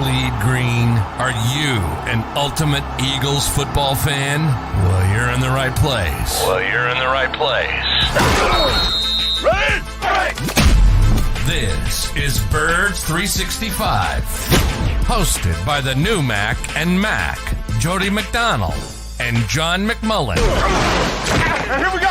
bleed green? Are you an ultimate Eagles football fan? Well, you're in the right place. Ready? This is Birds 365, hosted by the new Mac and Mac, Jody McDonald and John McMullen. Here we go!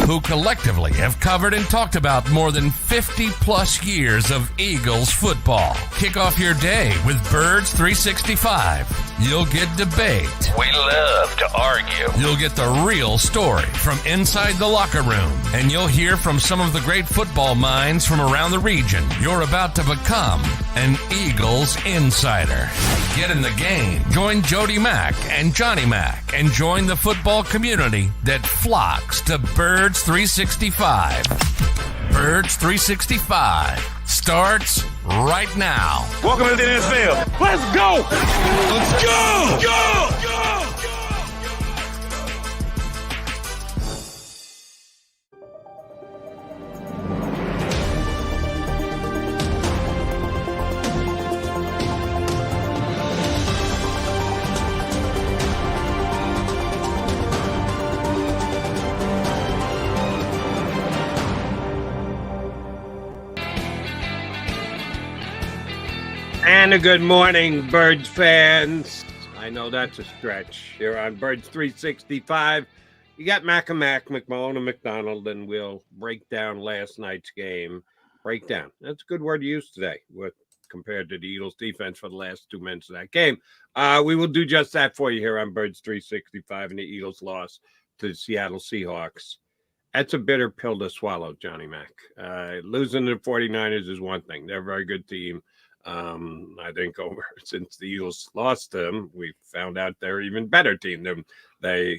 Who collectively have covered and talked about more than 50 plus years of Eagles football. Kick off your day with Birds 365. You'll get debate. We love to argue. You'll get the real story from inside the locker room. And you'll hear from some of the great football minds from around the region. You're about to become an Eagles insider. Get in the game. Join Jody Mack and Johnny Mack and join the football community that flocks to Birds 365. Birds 365 starts right now. Welcome to the NFL. Let's go! Let's go! Go! And a good morning, Birds fans. I know that's a stretch. Here on Birds 365, you got Mac and Mac, McMullen and McDonald, and we'll break down last night's game. Breakdown. That's a good word to use today compared to the Eagles defense for the last 2 minutes of that game. We will do just that for you here on Birds 365, and the Eagles loss to the Seattle Seahawks. That's a bitter pill to swallow, Johnny Mac. Losing to the 49ers is one thing. They're a very good team. I think since the Eagles lost them, we found out they're an even better team than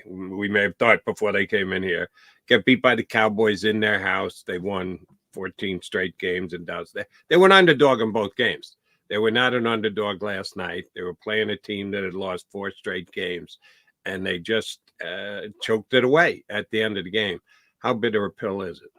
we may have thought before they came in here. Get beat by the Cowboys in their house. They won 14 straight games in Dallas. They were an underdog in both games. They were not an underdog last night. They were playing a team that had lost 4 straight games, and they just choked it away at the end of the game. How bitter a pill is it?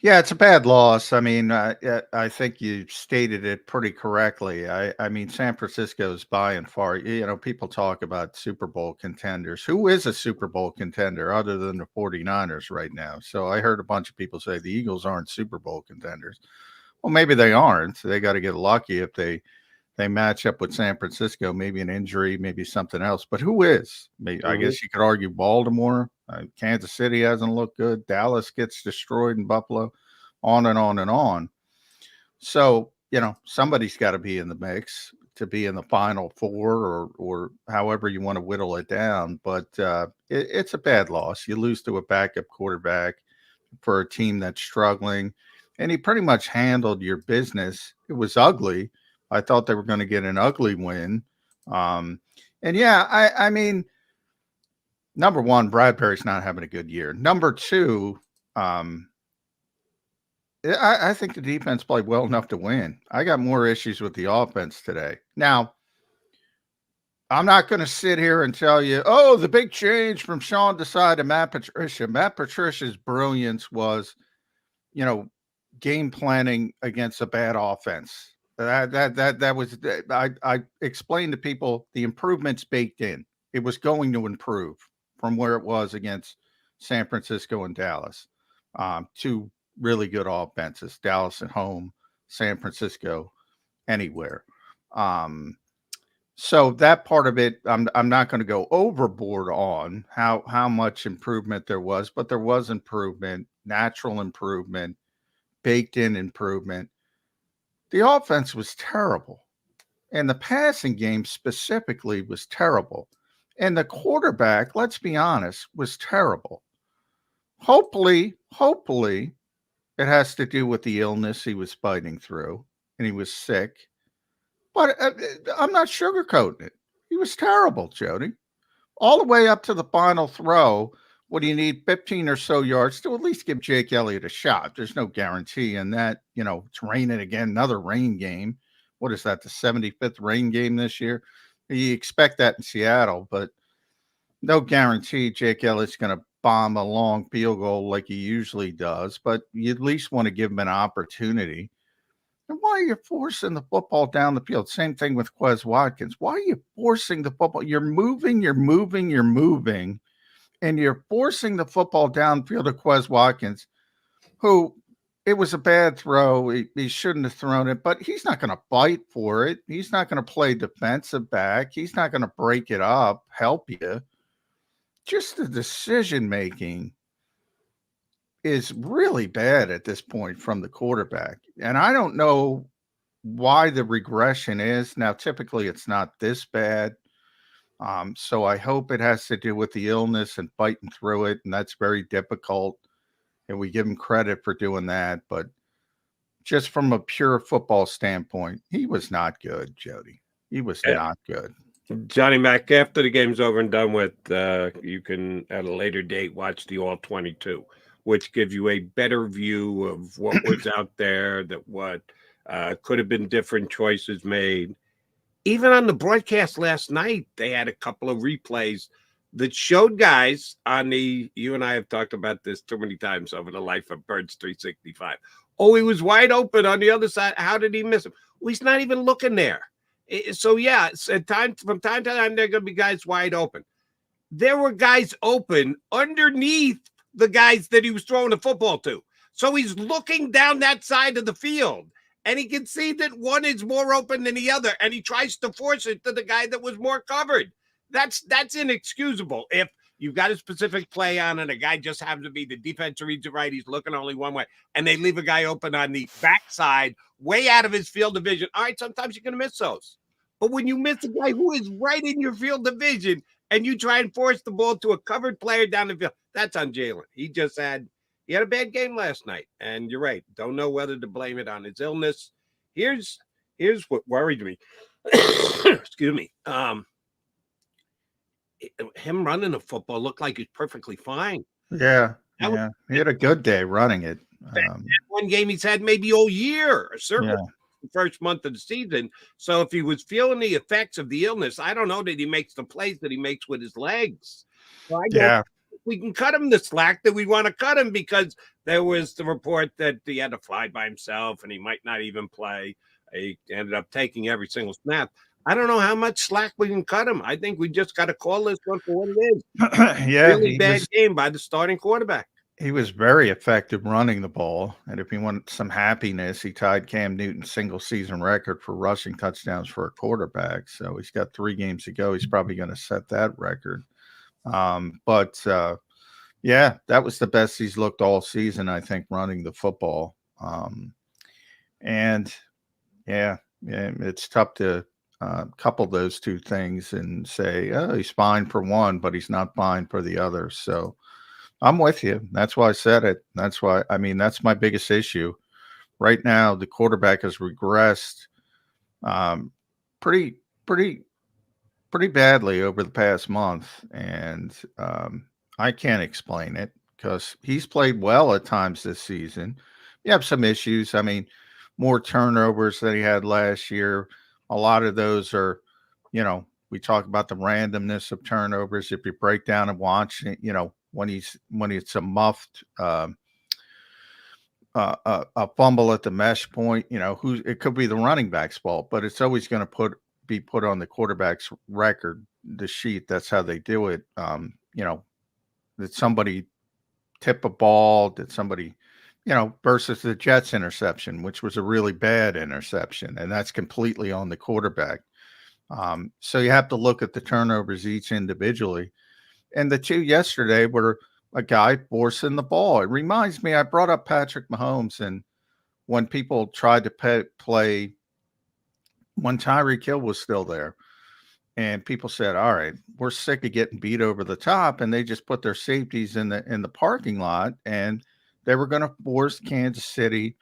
Yeah, it's a bad loss. I mean, I think you stated it pretty correctly. I mean, San Francisco's by and far, people talk about Super Bowl contenders. Who is a Super Bowl contender other than the 49ers right now? So I heard a bunch of people say the Eagles aren't Super Bowl contenders. Well, maybe they aren't. They got to get lucky if they match up with San Francisco, maybe an injury, maybe something else. But who is? I guess you could argue Baltimore. Kansas City hasn't looked good. Dallas gets destroyed in Buffalo, on and on and on. So, somebody's got to be in the mix to be in the Final Four or however you want to whittle it down. But it's a bad loss. You lose to a backup quarterback for a team that's struggling. And he pretty much handled your business. It was ugly. I thought they were going to get an ugly win. I mean, number one, Bradberry's not having a good year. Number two, I think the defense played well enough to win. I got more issues with the offense today. Now, I'm not going to sit here and tell you, the big change from Sean Desai to Matt Patricia. Matt Patricia's brilliance was, game planning against a bad offense. That was I explained to people the improvements baked in. It was going to improve from where it was against San Francisco and Dallas. Two really good offenses, Dallas at home, San Francisco anywhere. So that part of it, I'm not going to go overboard on how much improvement there was, but there was improvement, natural improvement, baked in improvement. The offense was terrible, and the passing game specifically was terrible. And the quarterback, let's be honest, was terrible. Hopefully, it has to do with the illness he was fighting through, and he was sick. But I'm not sugarcoating it. He was terrible, Jody. All the way up to the final throw, what do you need? 15 or so yards to at least give Jake Elliott a shot. There's no guarantee in that. It's raining again, another rain game. What is that, the 75th rain game this year? You expect that in Seattle, but no guarantee Jake Elliott's going to bomb a long field goal like he usually does, but you at least want to give him an opportunity. And why are you forcing the football down the field? Same thing with Quez Watkins. Why are you forcing the football? You're moving, and you're forcing the football downfield to Quez Watkins, who it was a bad throw. He shouldn't have thrown it, but he's not going to fight for it. He's not going to play defensive back. He's not going to break it up, help you. Just the decision making is really bad at this point from the quarterback. And I don't know why the regression is. Now, typically it's not this bad. So I hope it has to do with the illness and fighting through it. And that's very difficult. And we give him credit for doing that. But just from a pure football standpoint, he was not good, Jody. He was not good. Johnny Mac, after the game's over and done with, you can at a later date watch the All 22, which gives you a better view of what was out there, that what could have been different choices made. Even on the broadcast last night, they had a couple of replays that showed guys on the, you and I have talked about this too many times over the life of Birds 365. Oh, he was wide open on the other side. How did he miss him? Well, he's not even looking there. So, yeah, from time to time, there are going to be guys wide open. There were guys open underneath the guys that he was throwing the football to. So he's looking down that side of the field, and he can see that one is more open than the other, and he tries to force it to the guy that was more covered. That's inexcusable. If you've got a specific play on and a guy just happens to be the defense reads it right, he's looking only one way, and they leave a guy open on the backside, way out of his field of vision. All right, sometimes you're going to miss those. But when you miss a guy who is right in your field of vision and you try and force the ball to a covered player down the field, that's on Jalen. He had a bad game last night. And you're right. Don't know whether to blame it on his illness. Here's what worried me. Excuse me. Him running the football looked like he's perfectly fine. Yeah. He had a good day running it. One game he's had maybe all year, certainly. Yeah. First month of the season. So if he was feeling the effects of the illness, I don't know that he makes the plays that he makes with his legs. So I guess we can cut him the slack that we want to cut him, because there was the report that he had to fly by himself and he might not even play. He ended up taking every single snap. I don't know how much slack we can cut him. I think we just got to call this one for what it is. Really bad game by the starting quarterback. He was very effective running the ball. And if he wanted some happiness, he tied Cam Newton's single-season record for rushing touchdowns for a quarterback. So he's got 3 games to go. He's probably going to set that record. That was the best he's looked all season, I think, running the football. It's tough to couple those two things and say, oh, he's fine for one, but he's not fine for the other. So I'm with you. That's why I said it. That's my biggest issue. Right now, the quarterback has regressed pretty badly over the past month. And I can't explain it, because he's played well at times this season. You have some issues. More turnovers than he had last year. A lot of those are, we talk about the randomness of turnovers. If you break down and watch it, when it's a muffed a fumble at the mesh point, it could be the running back's fault, but it's always going to be put on the quarterback's record, the sheet. That's how they do it. Did somebody tip a ball? Did somebody, versus the Jets interception, which was a really bad interception, and that's completely on the quarterback. So you have to look at the turnovers each individually. And the two yesterday were a guy forcing the ball. It reminds me, I brought up Patrick Mahomes, and when people tried to play when Tyreek Hill was still there, and people said, all right, we're sick of getting beat over the top, and they just put their safeties in the parking lot, and they were going to force Kansas City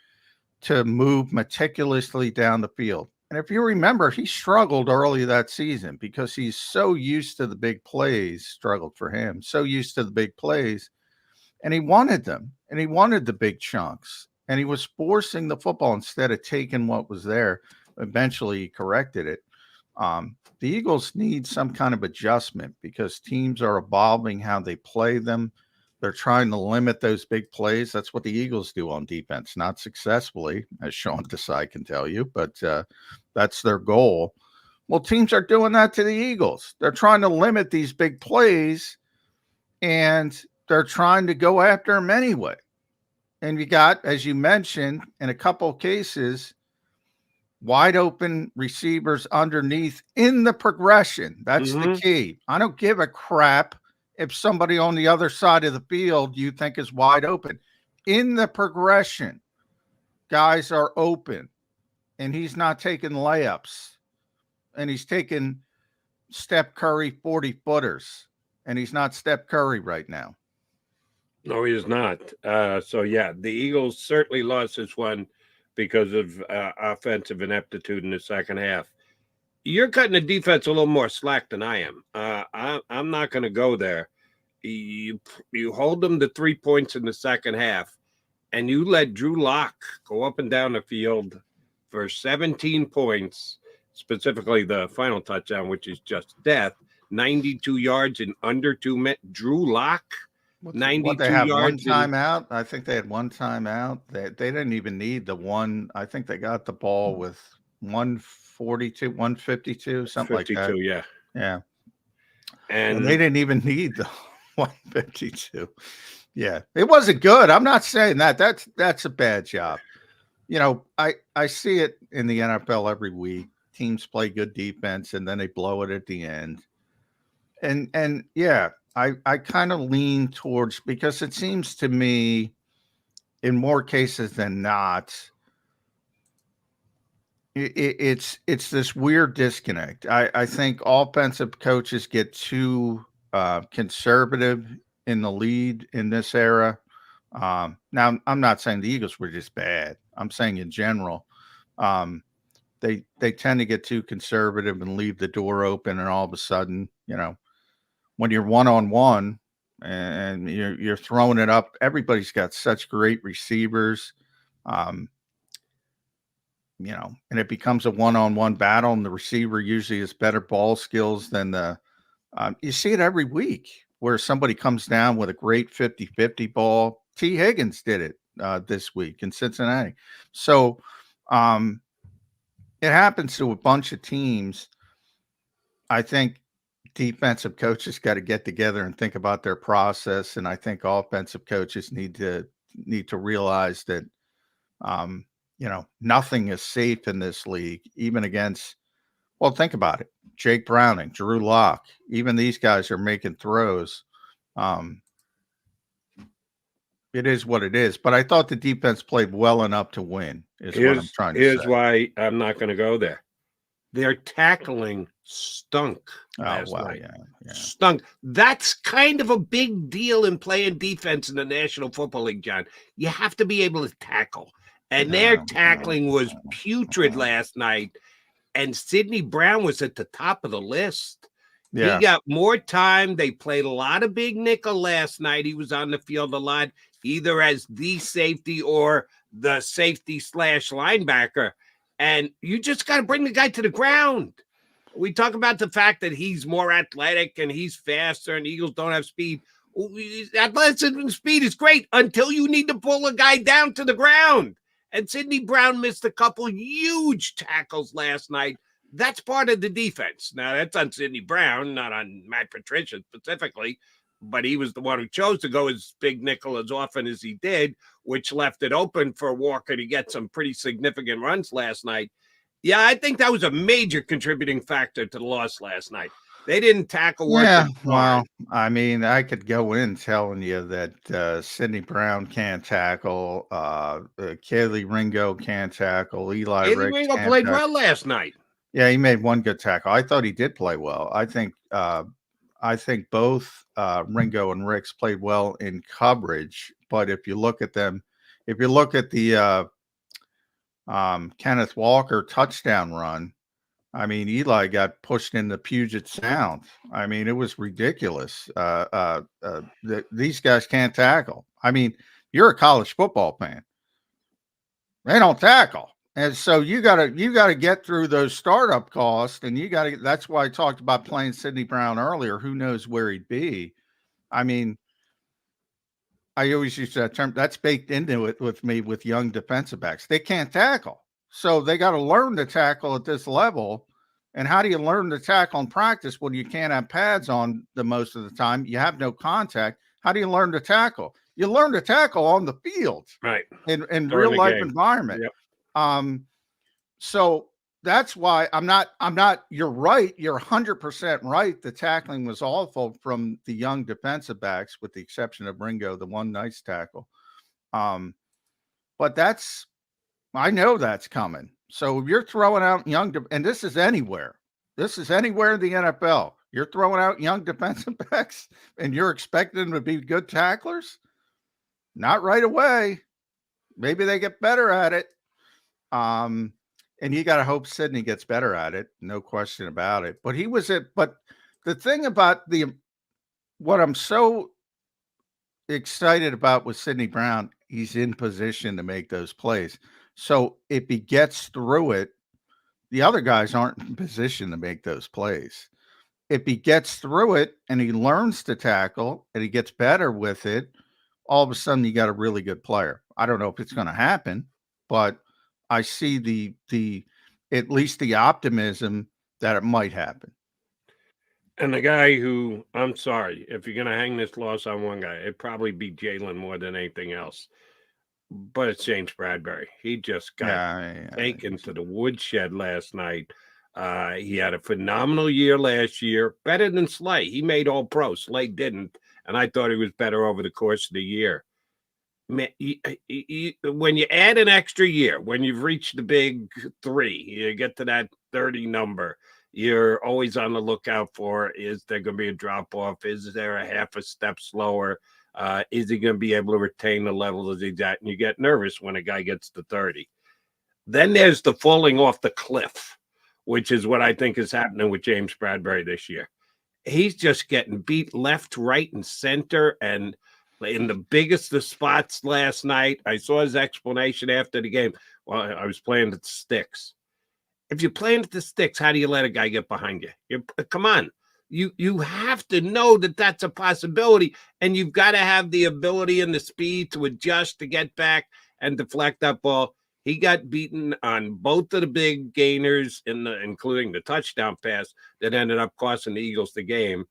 to move meticulously down the field. And if you remember, he struggled early that season because he's so used to the big plays, struggled for him, so used to the big plays, and he wanted them, and he wanted the big chunks, and he was forcing the football instead of taking what was there. Eventually, he corrected it. The Eagles need some kind of adjustment because teams are evolving how they play them. They're trying to limit those big plays. That's what the Eagles do on defense, not successfully, as Sean Desai can tell you, but that's their goal. Well, teams are doing that to the Eagles. They're trying to limit these big plays, and they're trying to go after them anyway. And you got, as you mentioned, in a couple of cases, wide open receivers underneath in the progression. That's the key. I don't give a crap if somebody on the other side of the field you think is wide open. In the progression, guys are open, and he's not taking layups, and he's taking Steph Curry 40-footers, and he's not Steph Curry right now. No, he is not. So, yeah, the Eagles certainly lost this one because of offensive ineptitude in the second half. You're cutting the defense a little more slack than I am. I'm not going to go there. You hold them to 3 points in the second half, and you let Drew Lock go up and down the field for 17 points, specifically the final touchdown, which is just death, 92 yards in under 2 minutes. Drew Lock, 92 they have yards. One timeout. I think they had one timeout. They didn't even need the one. I think they got the ball with 142, 152, something like that. Yeah. Yeah. And they didn't even need the 152. Yeah. It wasn't good. I'm not saying that. That's a bad job. You know, I see it in the NFL every week. Teams play good defense and then they blow it at the end. And yeah, I kind of lean towards, because it seems to me in more cases than not, it's this weird disconnect. I think offensive coaches get too conservative in the lead in this era. Now, I'm not saying the Eagles were just bad. I'm saying in general, they tend to get too conservative and leave the door open, and all of a sudden, you know, when you're one-on-one and you're throwing it up, everybody's got such great receivers, you know, and it becomes a one-on-one battle, and the receiver usually has better ball skills than the you see it every week where somebody comes down with a great 50-50 ball. T. Higgins did it this week in Cincinnati. So it happens to a bunch of teams. I think defensive coaches got to get together and think about their process, and I think offensive coaches need to realize that you know, nothing is safe in this league, even against, well, think about it, Jake Browning, Drew Lock, even these guys are making throws. It is what it is, but I thought the defense played well enough to win, is what I'm trying to say. Here's why I'm not going to go there. Their tackling stunk last night. Yeah. Stunk. That's kind of a big deal in playing defense in the National Football League, John. You have to be able to tackle. And their tackling was putrid last night. And Sidney Brown was at the top of the list. Yeah. He got more time. They played a lot of big nickel last night. He was on the field a lot, either as the safety or the safety / linebacker. And you just got to bring the guy to the ground. We talk about the fact that he's more athletic and he's faster and Eagles don't have speed. Athleticism and speed is great until you need to pull a guy down to the ground. And Sidney Brown missed a couple huge tackles last night. That's part of the defense. Now, that's on Sidney Brown, not on Matt Patricia specifically, but he was the one who chose to go as big nickel as often as he did, which left it open for Walker to get some pretty significant runs last night. Yeah, I think that was a major contributing factor to the loss last night. They didn't tackle worth. Yeah, well, I mean, I could go in telling you that Sidney Brown can't tackle, Kaylee Ringo can't tackle, Eli Ricks Ringo played well last night. Yeah, he made one good tackle. I thought he did play well. I think both Ringo and Ricks played well in coverage. But if you look at them, if you look at the Kenneth Walker touchdown run, I mean, Eli got pushed into Puget Sound. I mean, it was ridiculous. These guys can't tackle. I mean, you're a college football fan. They don't tackle. And so you gotta get through those startup costs, and that's why I talked about playing Sidney Brown earlier. Who knows where he'd be? I mean, I always use that term. That's baked into it with me with young defensive backs. They can't tackle. So they got to learn to tackle at this level. And how do you learn to tackle in practice when you can't have pads on the most of the time? You have no contact. How do you learn to tackle? You learn to tackle on the field, right? In real life environment. Yep. So that's why I'm not, you're right. You're 100% right. The tackling was awful from the young defensive backs, with the exception of Ringo, the one nice tackle. But I know that's coming. So if you're throwing out and this is anywhere in the NFL, you're throwing out young defensive backs and you're expecting them to be good tacklers. Not right away. Maybe they get better at it. And you got to hope Sidney gets better at it. No question about it. But but the thing about what I'm so excited about with Sidney Brown, he's in position to make those plays. So if he gets through it, the other guys aren't in position to make those plays. If he gets through it and he learns to tackle and he gets better with it, all of a sudden you got a really good player. I don't know if it's going to happen, but I see the at least the optimism that it might happen. And the guy who, I'm sorry, if you're going to hang this loss on one guy, it'd probably be Jalen more than anything else. But it's James Bradberry. He just got taken to the woodshed last night. He had a phenomenal year last year, better than Slay. He made All-Pro. Slay didn't, and I thought he was better over the course of the year. When you add an extra year, when you've reached the big 3, you get to that 30 number, you're always on the lookout for, is there going to be a drop-off? Is there a half a step slower? Is he going to be able to retain the level as he's at? And you get nervous when a guy gets to 30. Then there's the falling off the cliff, which is what I think is happening with James Bradberry this year. He's just getting beat left, right, and center, and in the biggest of spots last night. I saw his explanation after the game. Well, I was playing at the sticks. If you're playing at the sticks, how do you let a guy get behind you? Come on. You have to know that that's a possibility, and you've got to have the ability and the speed to adjust, to get back and deflect that ball. He got beaten on both of the big gainers, including the touchdown pass that ended up costing the Eagles the game.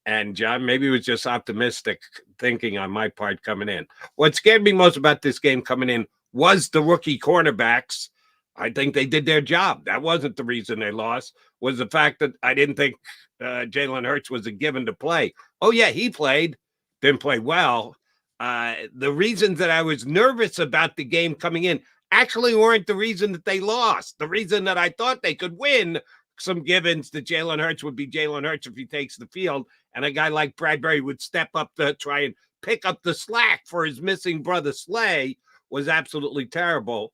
And John, maybe it was just optimistic thinking on my part coming in. What scared me most about this game coming in was the rookie cornerbacks. I think they did their job. That wasn't the reason they lost, was the fact that I didn't think Jalen Hurts was a given to play. Oh, yeah, he played. Didn't play well. The reasons that I was nervous about the game coming in actually weren't the reason that they lost. The reason that I thought they could win, some givens that Jalen Hurts would be Jalen Hurts if he takes the field, and a guy like Bradberry would step up to try and pick up the slack for his missing brother Slay, was absolutely terrible.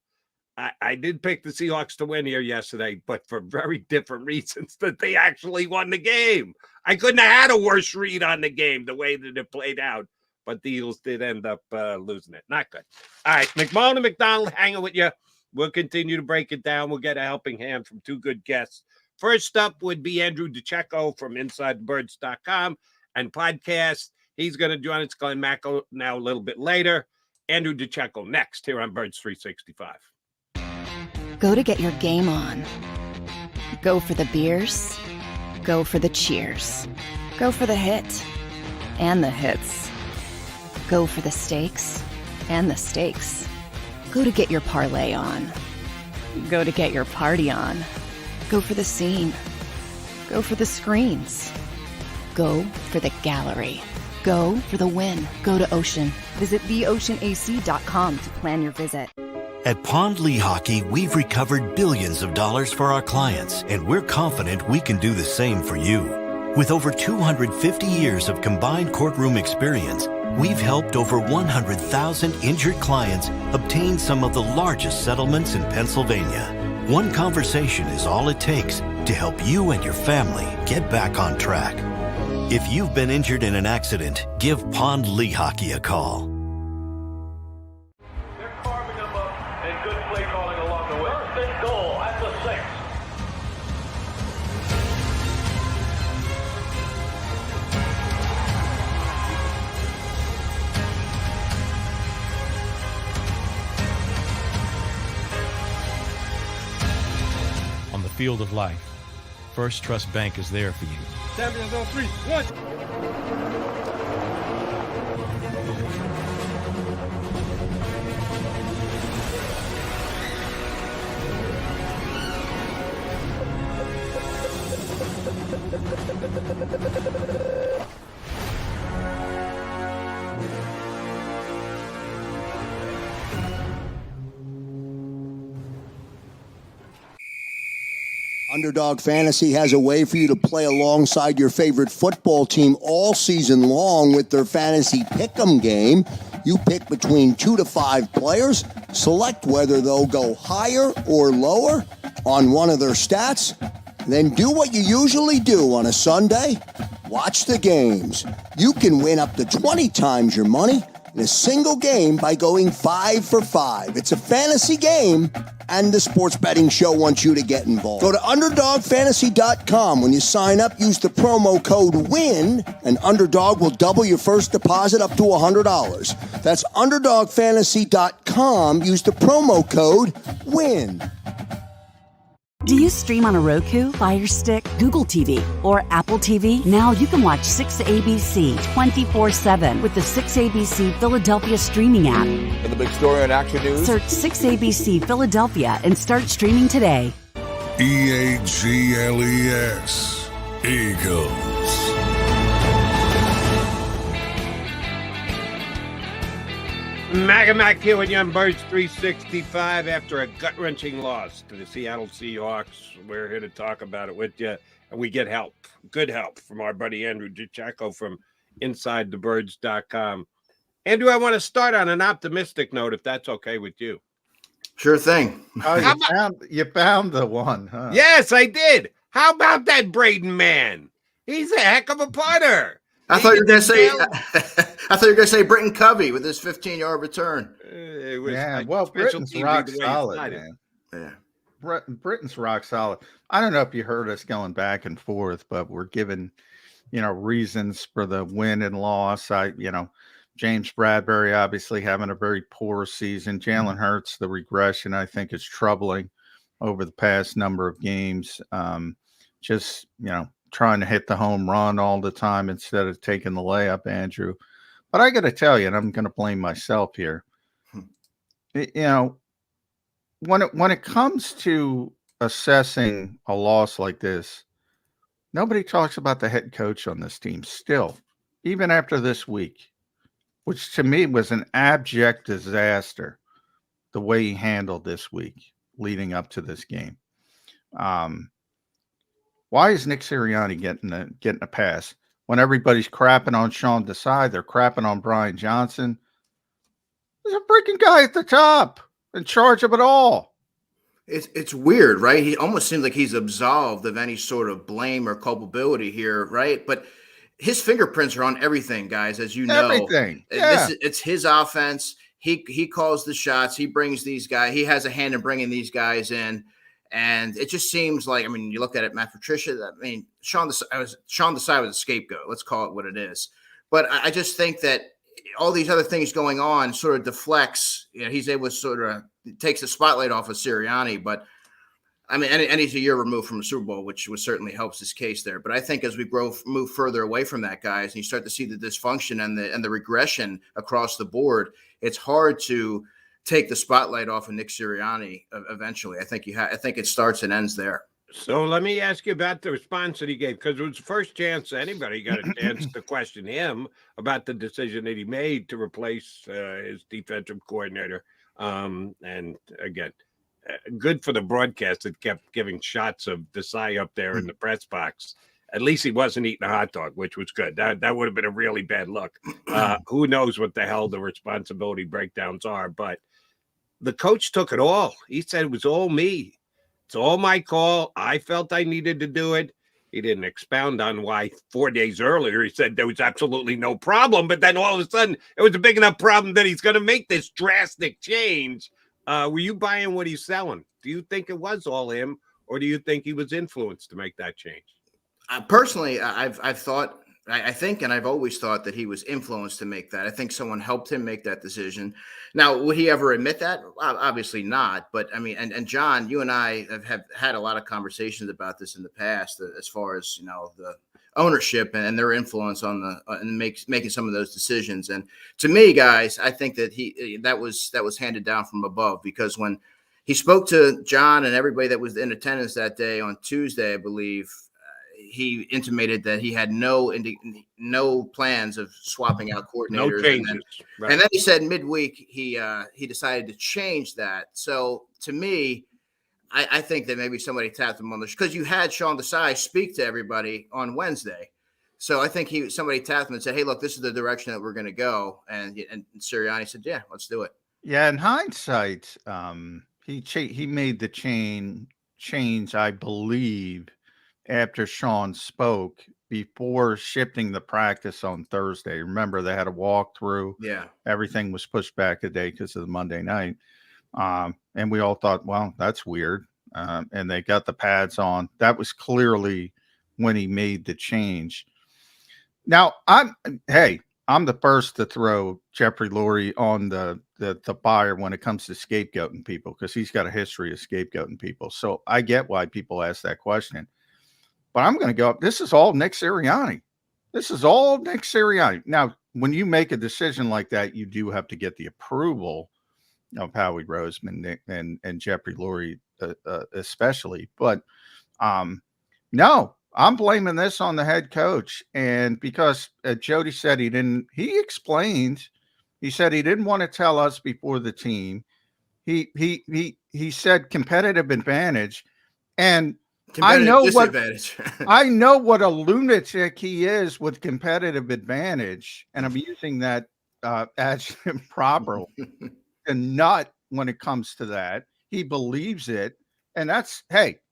I did pick the Seahawks to win here yesterday, but for very different reasons that they actually won the game. I couldn't have had a worse read on the game the way that it played out, but the Eagles did end up losing it. Not good. All right, McMullen and McDonald hanging with you. We'll continue to break it down. We'll get a helping hand from two good guests. First up would be Andrew DeCecco from InsideBirds.com and podcast. He's going to join us, Glenn Macnow, now a little bit later. Andrew DeCecco next here on Birds 365. Go to get your game on. Go for the beers. Go for the cheers. Go for the hit and the hits. Go for the stakes and the stakes. Go to get your parlay on. Go to get your party on. Go for the scene. Go for the screens. Go for the gallery. Go for the win. Go to Ocean. Visit theoceanac.com to plan your visit. At Pond Lehocky, we've recovered billions of dollars for our clients, and we're confident we can do the same for you. With over 250 years of combined courtroom experience, we've helped over 100,000 injured clients obtain some of the largest settlements in Pennsylvania. One conversation is all it takes to help you and your family get back on track. If you've been injured in an accident, give Pond Lehocky a call. They're carving them up and good play calling along the way. First and goal at the 6. field of life, First Trust Bank is there for you. Champions on 3, 1. Underdog Fantasy has a way for you to play alongside your favorite football team all season long with their Fantasy Pick'em game. You pick between 2 to 5 players, select whether they'll go higher or lower on one of their stats, then do what you usually do on a Sunday, watch the games. You can win up to 20 times your money in a single game by going 5 for 5. It's a fantasy game, and the Sports Betting Show wants you to get involved. Go to UnderdogFantasy.com. When you sign up, use the promo code WIN, and Underdog will double your first deposit up to $100. That's UnderdogFantasy.com. Use the promo code WIN. Do you stream on a Roku, Fire Stick, Google TV, or Apple TV? Now you can watch 6ABC 24/7 with the 6ABC Philadelphia streaming app. And the big story on Action News? Search 6ABC Philadelphia and start streaming today. EAGLES, Eagles. Mac here with you on Birds 365 after a gut-wrenching loss to the Seattle Seahawks. We're here to talk about it with you, and we get help, good help, from our buddy Andrew DiCecco from InsideTheBirds.com. Andrew, I want to start on an optimistic note, if that's okay with you. Sure thing. Oh, you found the one, huh? Yes, I did. How about that Braden man? He's a heck of a punter. I thought you were going to say Britton Covey with his 15-yard return. Britton's rock solid, man. Yeah. Britton's rock solid. I don't know if you heard us going back and forth, but we're given, reasons for the win and loss. James Bradberry obviously having a very poor season. Jalen Hurts, the regression, I think, is troubling over the past number of games. Trying to hit the home run all the time instead of taking the layup, Andrew. But I got to tell you, and I'm going to blame myself here. When it comes to assessing a loss like this, nobody talks about the head coach on this team still, even after this week, which to me was an abject disaster, the way he handled this week leading up to this game. Why is Nick Sirianni getting a pass when everybody's crapping on Sean Desai? They're crapping on Brian Johnson. There's a freaking guy at the top in charge of it all. It's weird, right? He almost seems like he's absolved of any sort of blame or culpability here, right? But his fingerprints are on everything, guys, as you know. Everything. Yeah. It's his offense. He calls the shots. He brings these guys. He has a hand in bringing these guys in. And it just seems like, you look at it, Matt Patricia, Sean Desai was a scapegoat. Let's call it what it is. But I just think that all these other things going on sort of deflects. He's able to sort of takes the spotlight off of Sirianni. But, and he's a year removed from the Super Bowl, which certainly helps his case there. But I think as we move further away from that, guys, and you start to see the dysfunction and the regression across the board, it's hard to take the spotlight off of Nick Sirianni eventually. I think it starts and ends there. So let me ask you about the response that he gave, because it was the first chance anybody got a chance to question him about the decision that he made to replace his defensive coordinator. And again, good for the broadcast that kept giving shots of Desai up there in the press box. At least he wasn't eating a hot dog, which was good. That would have been a really bad look. Who knows what the hell the responsibility breakdowns are, but the coach took it all. He said it was all me. It's all my call. I felt I needed to do it. He didn't expound on why 4 days earlier he said there was absolutely no problem, but then all of a sudden it was a big enough problem that he's going to make this drastic change. Were you buying what he's selling? Do you think it was all him, or do you think he was influenced to make that change? Personally, I've thought I think, and I've always thought that he was influenced to make that. I think someone helped him make that decision. Now, would he ever admit that? Obviously not. But I mean, and John, you and I have had a lot of conversations about this in the past, as far as, the ownership and their influence on and making some of those decisions. And to me, guys, I think that that was handed down from above, because when he spoke to John and everybody that was in attendance that day on Tuesday, I believe, he intimated that he had no plans of swapping out coordinators. No changes. And then he said midweek he decided to change that. So to me, I think that maybe somebody tapped him on the, because you had Sean Desai speak to everybody on Wednesday. So I think somebody tapped him and said, "Hey, look, this is the direction that we're going to go." And Sirianni said, "Yeah, let's do it." Yeah, in hindsight, he made the change, I believe, after Sean spoke, before shifting the practice on Thursday. Remember, they had a walkthrough. Yeah. Everything was pushed back a day because of the Monday night. And we all thought, well, that's weird. And they got the pads on. That was clearly when he made the change. Now, I'm the first to throw Jeffrey Lurie on the buyer when it comes to scapegoating people, because he's got a history of scapegoating people. So I get why people ask that question. But I'm going to go up. This is all Nick Sirianni. Now, when you make a decision like that, you do have to get the approval of Howie Roseman and Jeffrey Lurie, especially. But no, I'm blaming this on the head coach. And because Jody said he said he didn't want to tell us before the team. He said competitive advantage. And I know what a lunatic he is with competitive advantage, and I'm using that adjective properly. A nut when it comes to that. He believes it, and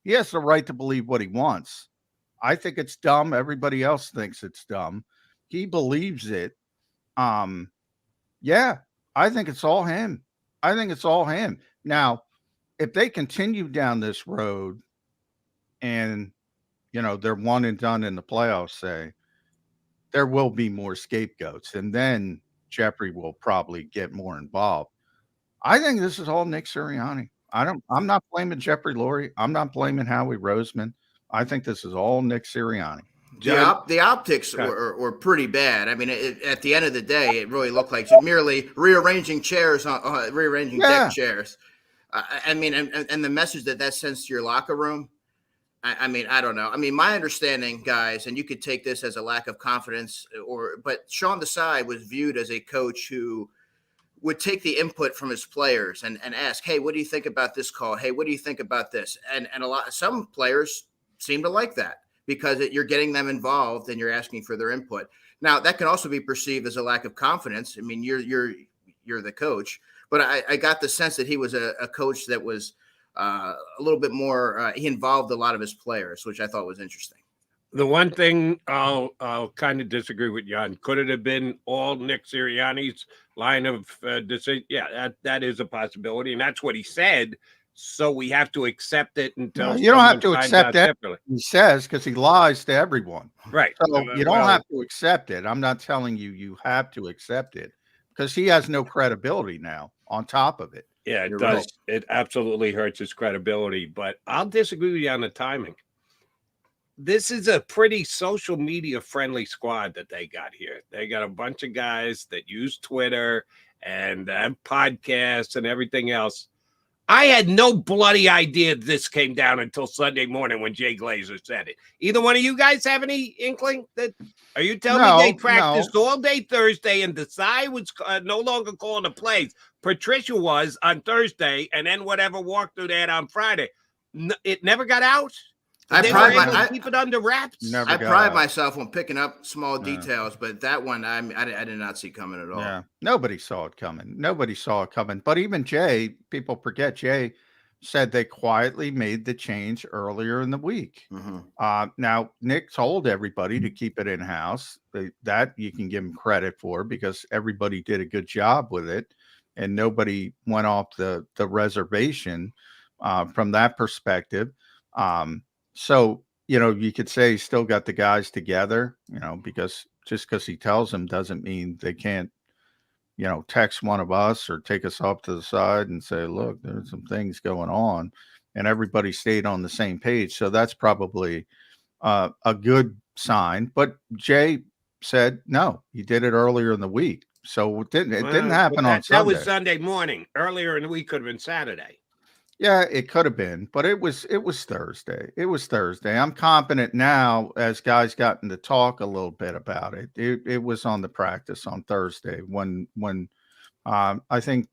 he has the right to believe what he wants. I think it's dumb. Everybody else thinks it's dumb. He believes it. Yeah, I think it's all him. Now, if they continue down this road, and they're one and done in the playoffs, say, there will be more scapegoats, and then Jeffrey will probably get more involved. I think this is all Nick Sirianni. I'm not blaming Jeffrey Lurie. I'm not blaming Howie Roseman. I think this is all Nick Sirianni. The optics were pretty bad. I mean, at the end of the day, it really looked like merely rearranging chairs, rearranging deck chairs. I mean, and the message that sends to your locker room. I mean, I don't know. I mean, my understanding, guys, and you could take this as a lack of confidence, but Sean Desai was viewed as a coach who would take the input from his players and ask, "Hey, what do you think about this call? Hey, what do you think about this?" And some players seem to like that, because you're getting them involved and you're asking for their input. Now, that can also be perceived as a lack of confidence. I mean, you're the coach, but I got the sense that he was a coach that was a little bit more. He involved a lot of his players, which I thought was interesting. The one thing I'll kind of disagree with you on, could it have been all Nick Sirianni's line of decision? Yeah, that is a possibility, and that's what he said. So we have to accept it until you don't have to accept that. He says, because he lies to everyone. Right. So you don't have to accept it. I'm not telling you have to accept it, because he has no credibility now on top of it. Yeah, it does. Right. It absolutely hurts his credibility. But I'll disagree with you on the timing. This is a pretty social media friendly squad that they got here. They got a bunch of guys that use Twitter and have podcasts and everything else. I had no bloody idea this came down until Sunday morning when Jay Glazer said it. Either one of you guys have any inkling that? Are you telling me they practiced all day Thursday and Desai was no longer calling the plays? Patricia was on Thursday, and then whatever walkthrough they had on Friday. It never got out. I keep it under wraps. I pride myself on picking up small details, but that one I did not see coming at all. Yeah, nobody saw it coming. But even Jay, people forget, Jay said they quietly made the change earlier in the week. Mm-hmm. Now, Nick told everybody to keep it in-house. That you can give him credit for, because everybody did a good job with it, and nobody went off the reservation from that perspective. So you could say he's still got the guys together, because just because he tells them doesn't mean they can't, text one of us or take us off to the side and say, look, there's some things going on, and everybody stayed on the same page. So that's probably a good sign. But Jay said, no, he did it earlier in the week. So it didn't happen on Sunday. That was Sunday morning. Earlier in the week could have been Saturday. Yeah, it could have been, but it was Thursday. It was Thursday. I'm confident now, as guys gotten to talk a little bit about it. It was on the practice on Thursday when I think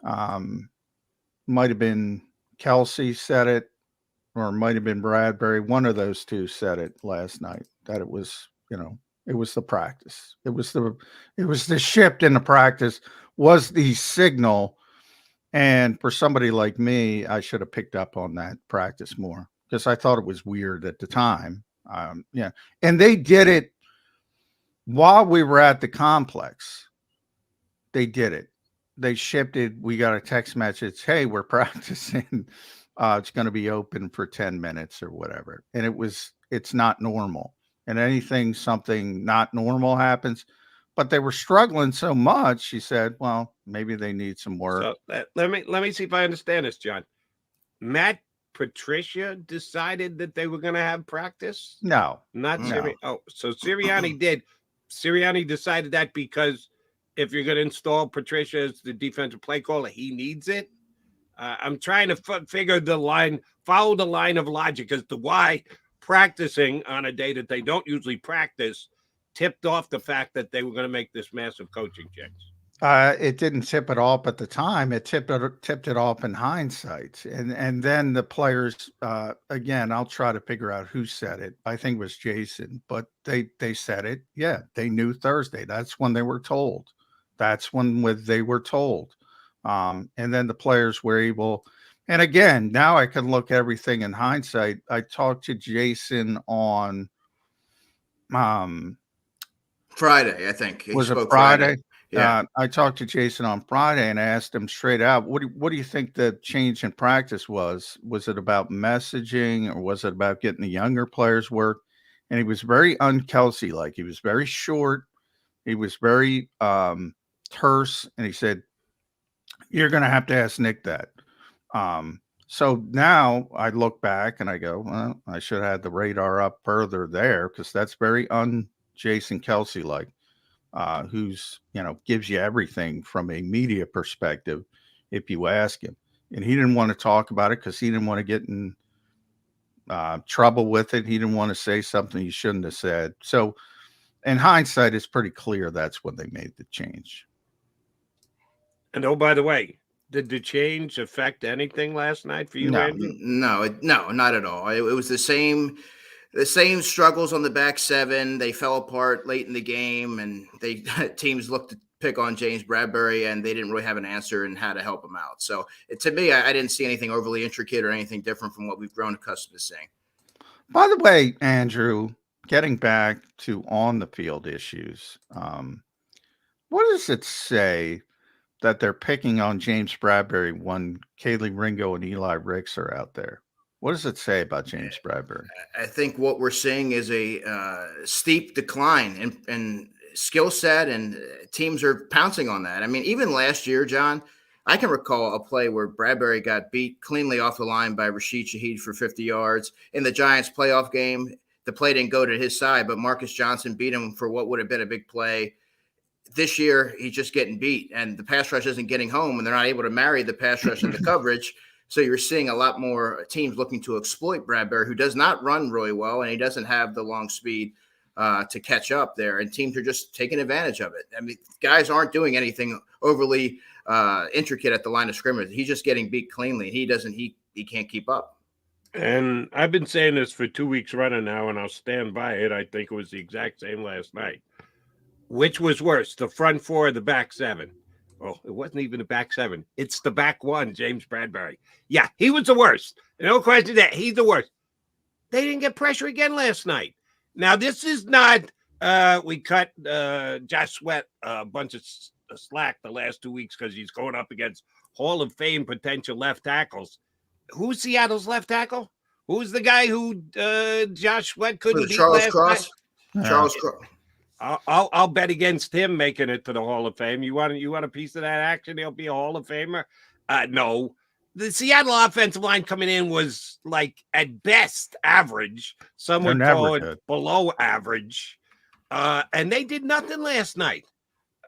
might have been Kelsey said it, or might have been Bradberry. One of those two said it last night, that it was, it was the practice. It was the shift in the practice was the signal. And for somebody like me, I should have picked up on that practice more because I thought it was weird at the time. Yeah. And they did it while we were at the complex. They did it. They shifted. We got a text message. Hey, we're practicing. It's going to be open for 10 minutes or whatever. And it's not normal. And something not normal happens. But they were struggling so much, she said, well, maybe they need some work. So let me see if I understand this, John. Matt Patricia decided that they were going to have practice? No. Not Sirianni. Oh, so Sirianni did. Sirianni decided that because if you're going to install Patricia as the defensive play caller, he needs it. I'm trying to follow the line of logic as to why practicing on a day that they don't usually practice tipped off the fact that they were going to make this massive coaching change. It didn't tip it off at the time. It tipped it off in hindsight. And then the players, again, I'll try to figure out who said it. I think it was Jason, but they said it. Yeah, they knew Thursday. That's when they were told. That's when they were told. And then the players were able. And again, now I can look at everything in hindsight. I talked to Jason on Friday, I think. Was it Friday? Yeah. I talked to Jason on Friday and I asked him straight out, what do you think the change in practice was? Was it about messaging or was it about getting the younger players work? And he was very un-Kelsey like. He was very short. He was very terse. And he said, you're going to have to ask Nick that. So now I look back and I go, well, I should have had the radar up further there because that's very Jason Kelsey like, who's gives you everything from a media perspective if you ask him. And he didn't want to talk about it because he didn't want to get in trouble with it. He didn't want to say something he shouldn't have said. So in hindsight, it's pretty clear that's when they made the change. And oh, by the way, did the change affect anything last night for you, Andrew? No, not at all. It was the same struggles on the back seven. They fell apart late in the game, and teams looked to pick on James Bradberry, and they didn't really have an answer and how to help him out. So to me, I didn't see anything overly intricate or anything different from what we've grown accustomed to seeing. By the way, Andrew, getting back to on the field issues, what does it say that they're picking on James Bradberry when Kaylee Ringo and Eli Ricks are out there? What does it say about James Bradberry? I think what we're seeing is a steep decline in skill set, and teams are pouncing on that. I mean, even last year, John, I can recall a play where Bradberry got beat cleanly off the line by Rashid Shaheed for 50 yards. In the Giants playoff game, the play didn't go to his side, but Marcus Johnson beat him for what would have been a big play. This year, he's just getting beat, and the pass rush isn't getting home, and they're not able to marry the pass rush and the coverage. So you're seeing a lot more teams looking to exploit Bradberry, who does not run really well, and he doesn't have the long speed to catch up there. And teams are just taking advantage of it. I mean, guys aren't doing anything overly intricate at the line of scrimmage. He's just getting beat cleanly. He can't keep up. And I've been saying this for 2 weeks running now, and I'll stand by it. I think it was the exact same last night. Which was worse, the front four or the back seven? Oh, it wasn't even the back seven. It's the back one, James Bradberry. Yeah, he was the worst. No question that he's the worst. They didn't get pressure again last night. Now, this is not we cut Josh Sweat a bunch of slack the last 2 weeks because he's going up against Hall of Fame potential left tackles. Who's Seattle's left tackle? Who's the guy who Josh Sweat couldn't beat Charles last Cross? night? Charles Cross. I'll bet against him making it to the Hall of Fame. You want a piece of that action? He'll be a Hall of Famer. No, the Seattle offensive line coming in was like at best average. Some would call it below average, and they did nothing last night.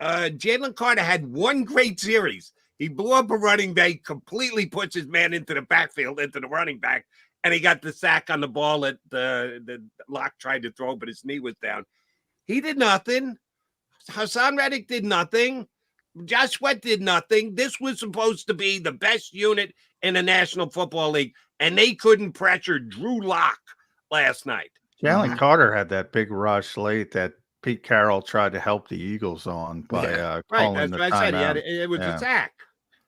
Jalen Carter had one great series. He blew up a running back, completely puts his man into the backfield, into the running back, and he got the sack on the ball that the Lock tried to throw, but his knee was down. He did nothing. Hassan Reddick did nothing. Josh Sweat did nothing. This was supposed to be the best unit in the National Football League, and they couldn't pressure Drew Lock last night. Jalen Carter had that big rush late that Pete Carroll tried to help the Eagles on by calling That's the what I said. timeout. It was a sack.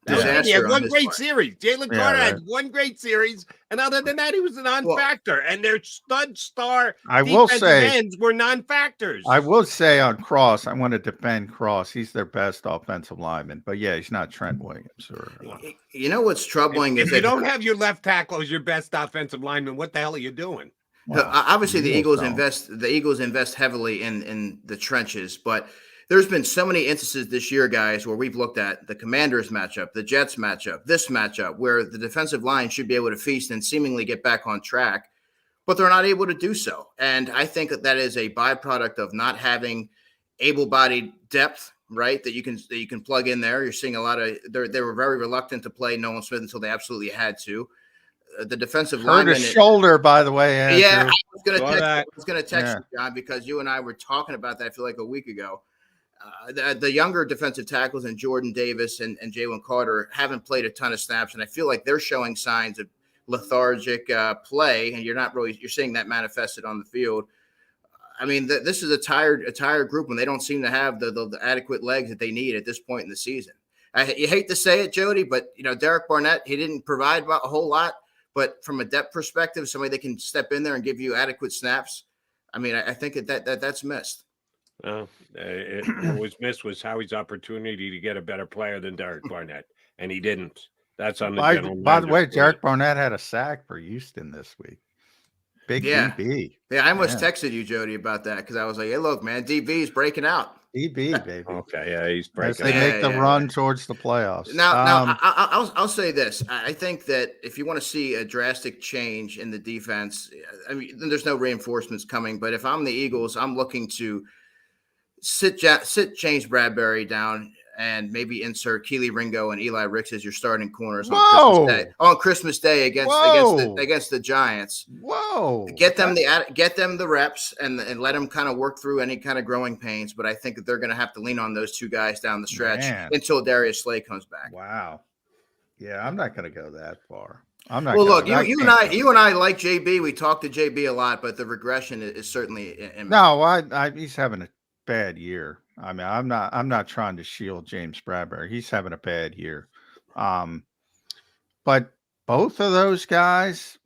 He Disaster had on one his great part. series. Jalen Carter had one great series, and other than that, he was a non-factor. And their stud star defensive ends were non-factors. I will say on Cross, I want to defend Cross. He's their best offensive lineman, but yeah, he's not Trent Williams. You know what's troubling if you don't have your left tackle as your best offensive lineman, what the hell are you doing? Well, obviously, the Eagles invest heavily in the trenches, but there's been so many instances this year, guys, where we've looked at the Commanders matchup, the Jets matchup, this matchup, where the defensive line should be able to feast and seemingly get back on track, but they're not able to do so. And I think that is a byproduct of not having able-bodied depth, right? That you can plug in there. You're seeing a lot of they were very reluctant to play Nolan Smith until they absolutely had to. The defensive line. Hurt his shoulder, by the way. Andrew. Yeah, I was going to text you, John, because you and I were talking about that, I feel like a week ago. The younger defensive tackles and Jordan Davis and Jalen Carter haven't played a ton of snaps, and I feel like they're showing signs of lethargic play, and you're seeing that manifested on the field. I mean, this is a tired group when they don't seem to have the adequate legs that they need at this point in the season. You hate to say it, Jody, but Derek Barnett, he didn't provide a whole lot, but from a depth perspective, somebody that can step in there and give you adequate snaps. I mean, I think that's missed. What was missed was Howie's opportunity to get a better player than Derek Barnett, and he didn't. That's on the general by the way, Derek Barnett had a sack for Houston this week. Big DB. Yeah, I almost texted you, Jody, about that because I was like, hey, look, man, DB's breaking out. DB, baby. Okay, yeah, he's breaking as they make the run towar's the playoffs. Now, I'll say this. I think that if you want to see a drastic change in the defense, I mean, there's no reinforcements coming, but if I'm the Eagles, I'm looking to sit James Bradberry down and maybe insert Keely Ringo and Eli Ricks as your starting corners on Christmas Day against the Giants. Whoa! Get them the reps and let them kind of work through any kind of growing pains. But I think that they're going to have to lean on those two guys down the stretch until Darius Slay comes back. Wow. Yeah, I'm not going to go that far. I'm not. Well, look, you and I like JB. We talk to JB a lot, but the regression is certainly. No, he's having a bad year. I mean, I'm not trying to shield James Bradberry. He's having a bad year. But both of those guys,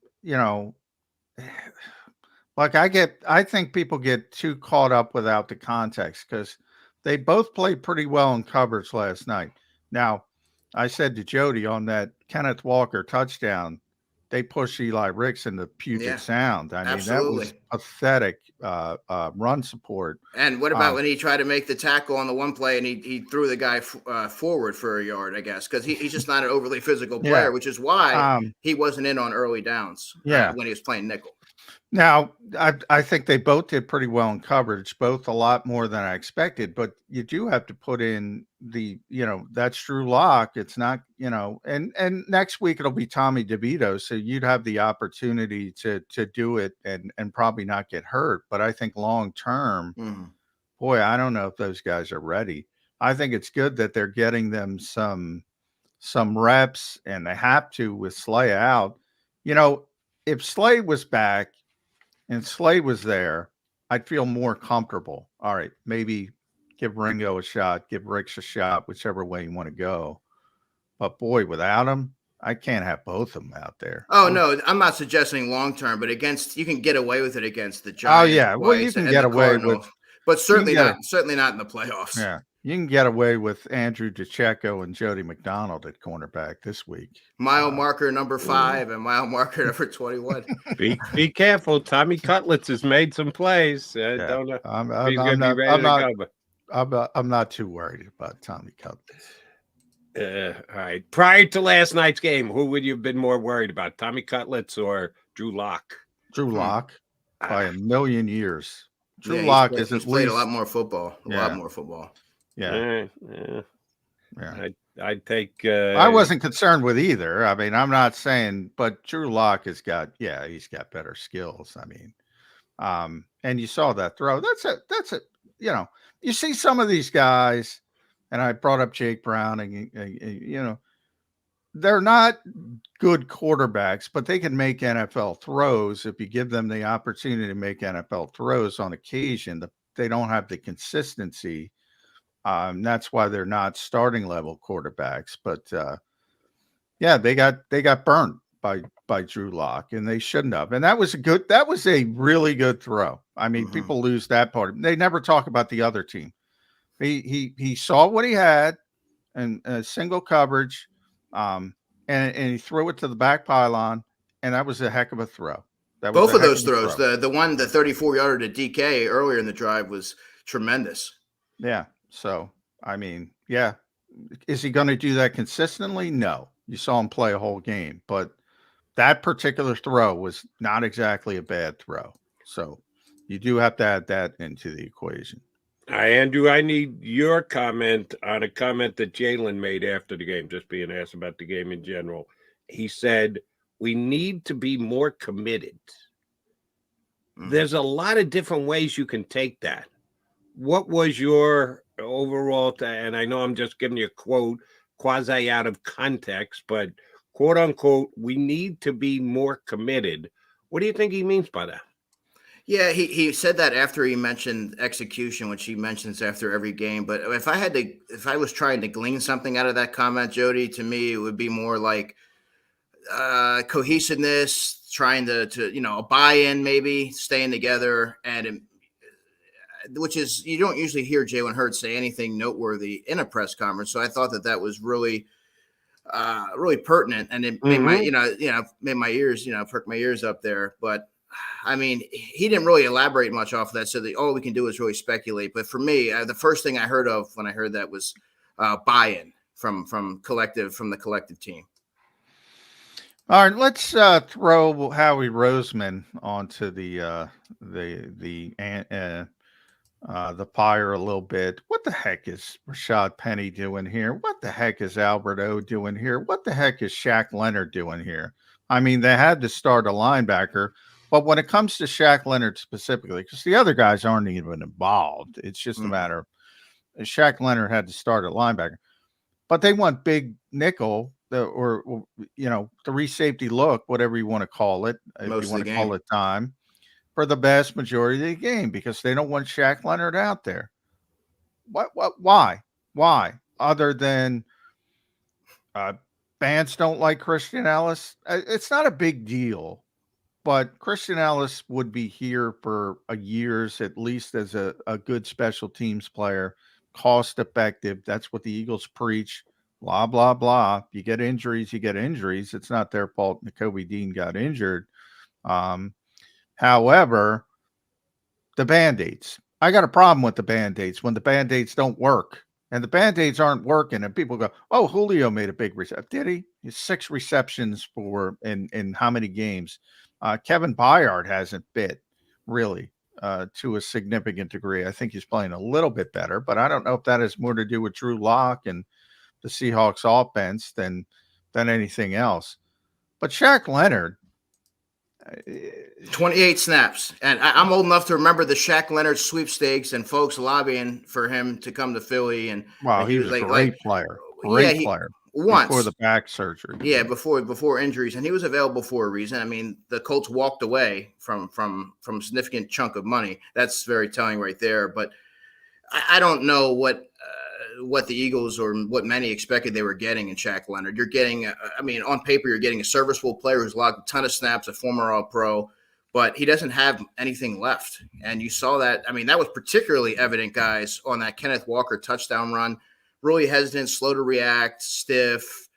like I think people get too caught up without the context because they both played pretty well in coverage last night. Now, I said to Jody on that Kenneth Walker touchdown, they pushed Eli Ricks into Puget Sound. I mean, that was pathetic run support. And what about when he tried to make the tackle on the one play and he threw the guy forward for a yard, I guess, because he's just not an overly physical player, which is why he wasn't in on early downs when he was playing nickel. Now, I think they both did pretty well in coverage, both a lot more than I expected, but you do have to put in that's Drew Lock. It's not, and next week it'll be Tommy DeVito. So you'd have the opportunity to do it and probably not get hurt. But I think long term, boy, I don't know if those guys are ready. I think it's good that they're getting them some reps and they have to with Slay out. If Slay was back, and Slade was there, I'd feel more comfortable. All right, maybe give Ringo a shot, give Ricks a shot, whichever way you want to go. But boy, without him, I can't have both of them out there. Oh no, I'm not suggesting long term, but you can get away with it against the Giants. Oh yeah, well you can get away with, but certainly not in the playoffs. You can get away with Andrew DeCecco and Jody McDonald at cornerback this week. Mile marker number 5 and mile marker number 21. Be careful. Tommy Cutlets has made some plays. Don't know. He's going to be ready to go. I'm not too worried about Tommy Cutlets. All right. Prior to last night's game, who would you have been more worried about, Tommy Cutlets or Drew Lock? Drew Lock by a million years. Drew Yeah, Lock he's is at played least a lot more football. A lot more football. Yeah. I'd take. I wasn't concerned with either. I mean, I'm not saying, but Drew Lock he's got better skills. I mean, and you saw that throw. That's it. You know, you see some of these guys, and I brought up Jake Brown, and you know, they're not good quarterbacks, but they can make NFL throws if you give them the opportunity to make NFL throws on occasion. They don't have the consistency. That's why they're not starting level quarterbacks. But they got burned by Drew Lock, and they shouldn't have. And that was a really good throw. I mean, people lose that part. They never talk about the other team. He saw what he had and single coverage, and he threw it to the back pylon, and that was a heck of a throw. Both of those throws, the 34-yarder to DK earlier in the drive was tremendous. Yeah. So, I mean, is he going to do that consistently? No. You saw him play a whole game, but that particular throw was not exactly a bad throw. So you do have to add that into the equation. Andrew, I need your comment on a comment that Jalen made after the game, just being asked about the game in general. He said, we need to be more committed. There's a lot of different ways you can take that. What was your overall, and I know I'm just giving you a quote, quasi out of context, but quote unquote, we need to be more committed. What do you think he means by that? Yeah, he said that after he mentioned execution, which he mentions after every game. But if I was trying to glean something out of that comment, Jody, to me, it would be more like cohesiveness, trying to a buy-in, maybe staying together, and which is, you don't usually hear Jalen Hurts say anything noteworthy in a press conference. So I thought that was really, really pertinent, and it made my ears, perk my ears up there. But I mean, he didn't really elaborate much off of that. So all we can do is really speculate. But for me, the first thing I heard of when I heard that was buy-in from the collective team. All right, let's throw Howie Roseman onto the fire a little bit. What the heck is Rashad Penny doing here? What the heck is Albert O doing here? What the heck is Shaq Leonard doing here? I mean, they had to start a linebacker, but when it comes to Shaq Leonard specifically, because the other guys aren't even involved, it's just a matter of Shaq Leonard had to start a linebacker, but they want big nickel or three safety look, whatever you want to call it, if you want to call it time, for the vast majority of the game, because they don't want Shaq Leonard out there. Why? Other than fans don't like Christian Ellis. It's not a big deal, but Christian Ellis would be here for years at least as a good special teams player, cost effective. That's what the Eagles preach. Blah, blah, blah. You get injuries, you get injuries. It's not their fault Nakobe Dean got injured. However, the Band-Aids. I got a problem with the Band-Aids when the Band-Aids don't work. And the Band-Aids aren't working. And people go, oh, Julio made a big reception. Did he? 6 receptions in how many games? Kevin Byard hasn't bit, really, to a significant degree. I think he's playing a little bit better. But I don't know if that has more to do with Drew Lock and the Seahawks offense than anything else. But Shaq Leonard, 28 snaps. And I'm old enough to remember the Shaq Leonard sweepstakes and folks lobbying for him to come to Philly. And he was a great player. Great player. Once before the back surgery. Yeah, before injuries. And he was available for a reason. I mean, the Colts walked away from a significant chunk of money. That's very telling right there. But I don't know what the Eagles or what many expected they were getting in Shaq Leonard. You're getting, on paper, you're getting a serviceable player who's logged a ton of snaps, a former All-Pro, but he doesn't have anything left. And you saw that. I mean, that was particularly evident, guys, on that Kenneth Walker touchdown run. Really hesitant, slow to react, stiff.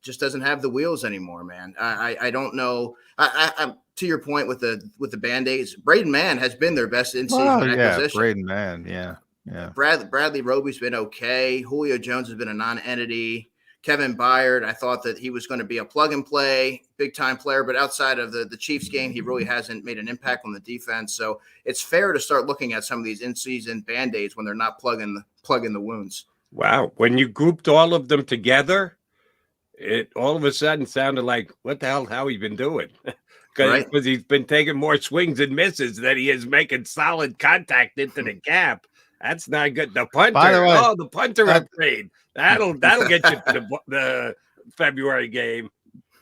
Just doesn't have the wheels anymore, man. I don't know. I'm to your point with the Band-Aids. Braden Mann has been their best in-season acquisition. Braden Mann, yeah. Bradley Roby's been okay. Julio Jones has been a non-entity. Kevin Byard, I thought that he was going to be a plug-and-play, big-time player, but outside of the Chiefs game, he really hasn't made an impact on the defense. So it's fair to start looking at some of these in-season Band-Aids when they're not plugging the wounds. Wow. When you grouped all of them together, it all of a sudden sounded like, what the hell, how he been doing? Because he's been taking more swings and misses than he is making solid contact into the gap. That's not good. The punter, By the way, the punter upgrade. That'll get you to the February game.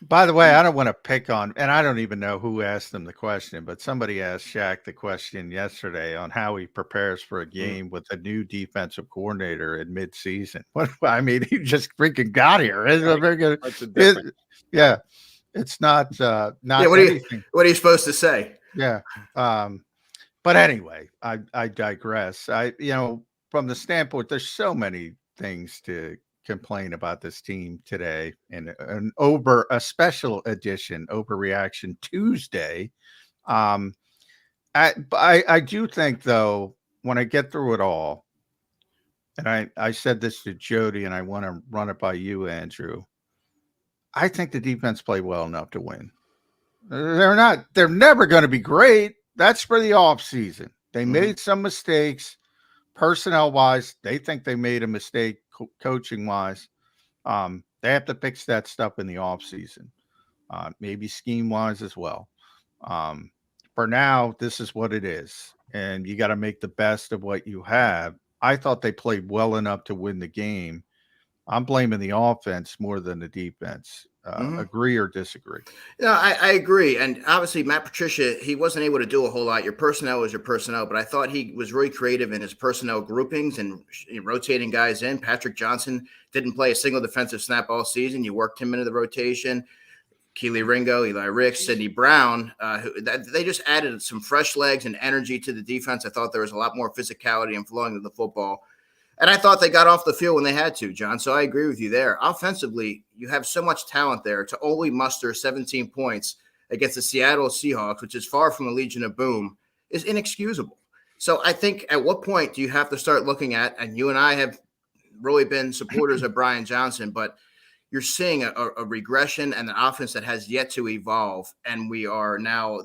By the way, I don't want to pick on, and I don't even know who asked him the question, but somebody asked Shaq the question yesterday on how he prepares for a game with a new defensive coordinator in midseason. What I mean, he just freaking got here. It's not anything. What are you supposed to say? Yeah. But anyway, I digress. From the standpoint, there's so many things to complain about this team today, and a special edition overreaction Tuesday. I do think, though, when I get through it all, and I said this to Jody, and I want to run it by you, Andrew. I think the defense played well enough to win. They're never going to be great. That's for the offseason. They made some mistakes personnel-wise. They think they made a mistake coaching-wise. They have to fix that stuff in the offseason, maybe scheme-wise as well. For now, this is what it is, and you got to make the best of what you have. I thought they played well enough to win the game. I'm blaming the offense more than the defense. Agree or disagree? No, I agree. And obviously, Matt Patricia, he wasn't able to do a whole lot. Your personnel was your personnel, but I thought he was really creative in his personnel groupings and rotating guys in. Patrick Johnson didn't play a single defensive snap all season. You worked him into the rotation. Keely Ringo, Eli Ricks, Sidney Brown, they just added some fresh legs and energy to the defense. I thought there was a lot more physicality and flowing of the football. And I thought they got off the field when they had to, John. So I agree with you there. Offensively, you have so much talent there to only muster 17 points against the Seattle Seahawks, which is far from a Legion of Boom, is inexcusable. So I think at what point do you have to start looking at, and you and I have really been supporters of Brian Johnson, but you're seeing a regression and an offense that has yet to evolve. And we are now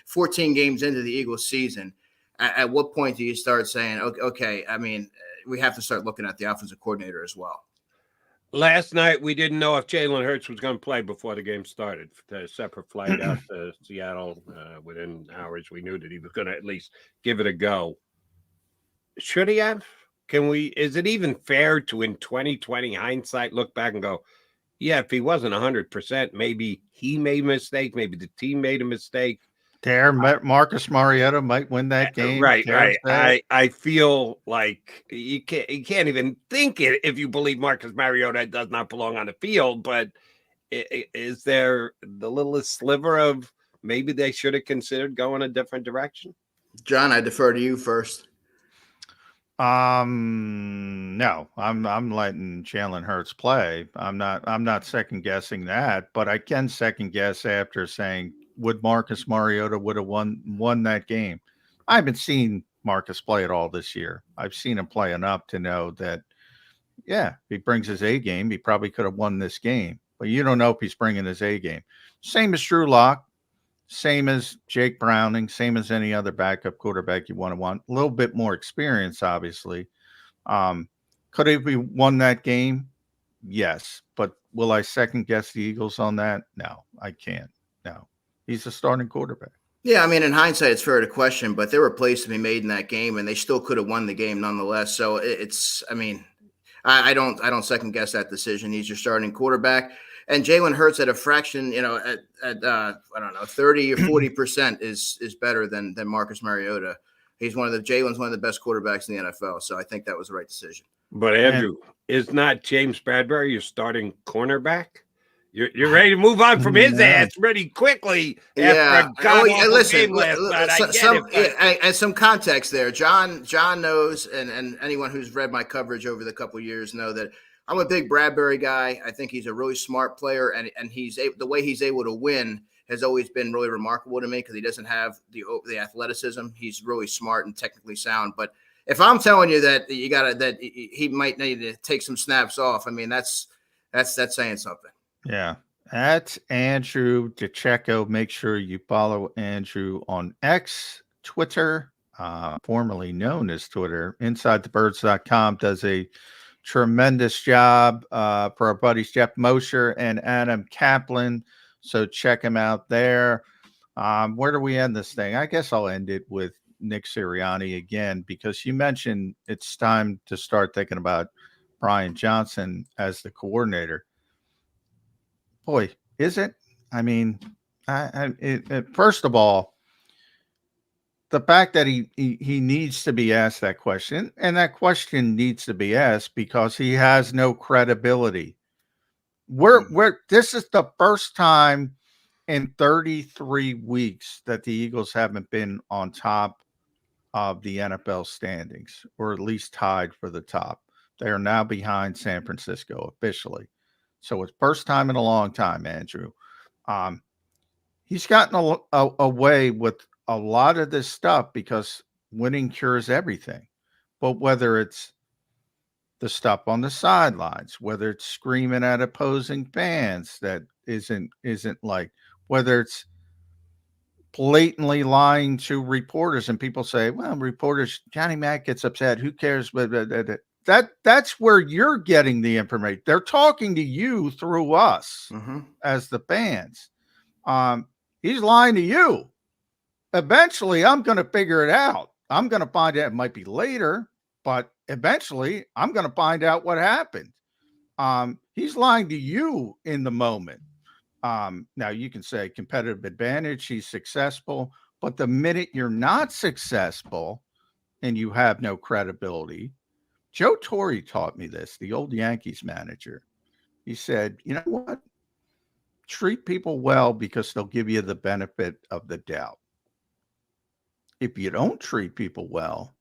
14 games into the Eagles season. At what point do you start saying, okay, I mean, we have to start looking at the offensive coordinator as well? Last night, we didn't know if Jalen Hurts was going to play before the game started. A separate flight out to Seattle within hours. We knew that he was going to at least give it a go. Should he have? Is it even fair to, in 2020 hindsight, look back and go, yeah, if he wasn't 100%, maybe he made a mistake, maybe the team made a mistake. Marcus Mariota might win that game. Right. I feel like you can't even think it if you believe Marcus Mariota does not belong on the field. But is there the littlest sliver of maybe they should have considered going a different direction? John, I defer to you first. No, I'm letting Jalen Hurts play. I'm not second guessing that, but I can second guess after saying, would Marcus Mariota would have won that game? I haven't seen Marcus play at all this year. I've seen him play enough to know that, yeah, if he brings his A game, he probably could have won this game. But you don't know if he's bringing his A game. Same as Drew Lock, same as Jake Browning, same as any other backup quarterback you want. A little bit more experience, obviously. Could he have won that game? Yes. But will I second guess the Eagles on that? No, I can't. No. He's a starting quarterback. Yeah, I mean, in hindsight, it's fair to question, but there were plays to be made in that game, and they still could have won the game nonetheless. So it's, I mean, I don't second guess that decision. He's your starting quarterback, and Jalen Hurts at a fraction, at I don't know, 30 or 40% is better than Marcus Mariota. Jalen's one of the best quarterbacks in the NFL. So I think that was the right decision. But Andrew, is not James Bradberry your starting cornerback? You're ready to move on from his ass pretty quickly. Yeah. Listen. And some context there. John knows, and anyone who's read my coverage over the couple of years know that I'm a big Bradberry guy. I think he's a really smart player, and the way he's able to win has always been really remarkable to me because he doesn't have the athleticism. He's really smart and technically sound. But if I'm telling you that he might need to take some snaps off, I mean that's saying something. Yeah. That's Andrew DeCecco. Make sure you follow Andrew on X, Twitter, formerly known as Twitter. InsideTheBirds.com does a tremendous job for our buddies Jeff Mosher and Adam Kaplan. So check him out there. Where do we end this thing? I guess I'll end it with Nick Sirianni again, because you mentioned it's time to start thinking about Brian Johnson as the coordinator. Boy, is it? I mean, first of all, the fact that he needs to be asked that question, and that question needs to be asked because he has no credibility. This is the first time in 33 weeks that the Eagles haven't been on top of the NFL standings, or at least tied for the top. They are now behind San Francisco officially. So it's first time in a long time, Andrew. He's gotten away with a lot of this stuff because winning cures everything. But whether it's the stuff on the sidelines, whether it's screaming at opposing fans that isn't like, whether it's blatantly lying to reporters, and people say, well, reporters, Johnny Mack gets upset. Who cares? That's where you're getting the information. They're talking to you through us as the fans. He's lying to you. Eventually, I'm going to figure it out. I'm going to find out. It might be later, but eventually, I'm going to find out what happened. He's lying to you in the moment. Now, you can say competitive advantage, he's successful, but the minute you're not successful and you have no credibility, Joe Torre taught me this, the old Yankees manager. He said, you know what? Treat people well because they'll give you the benefit of the doubt. If you don't treat people well,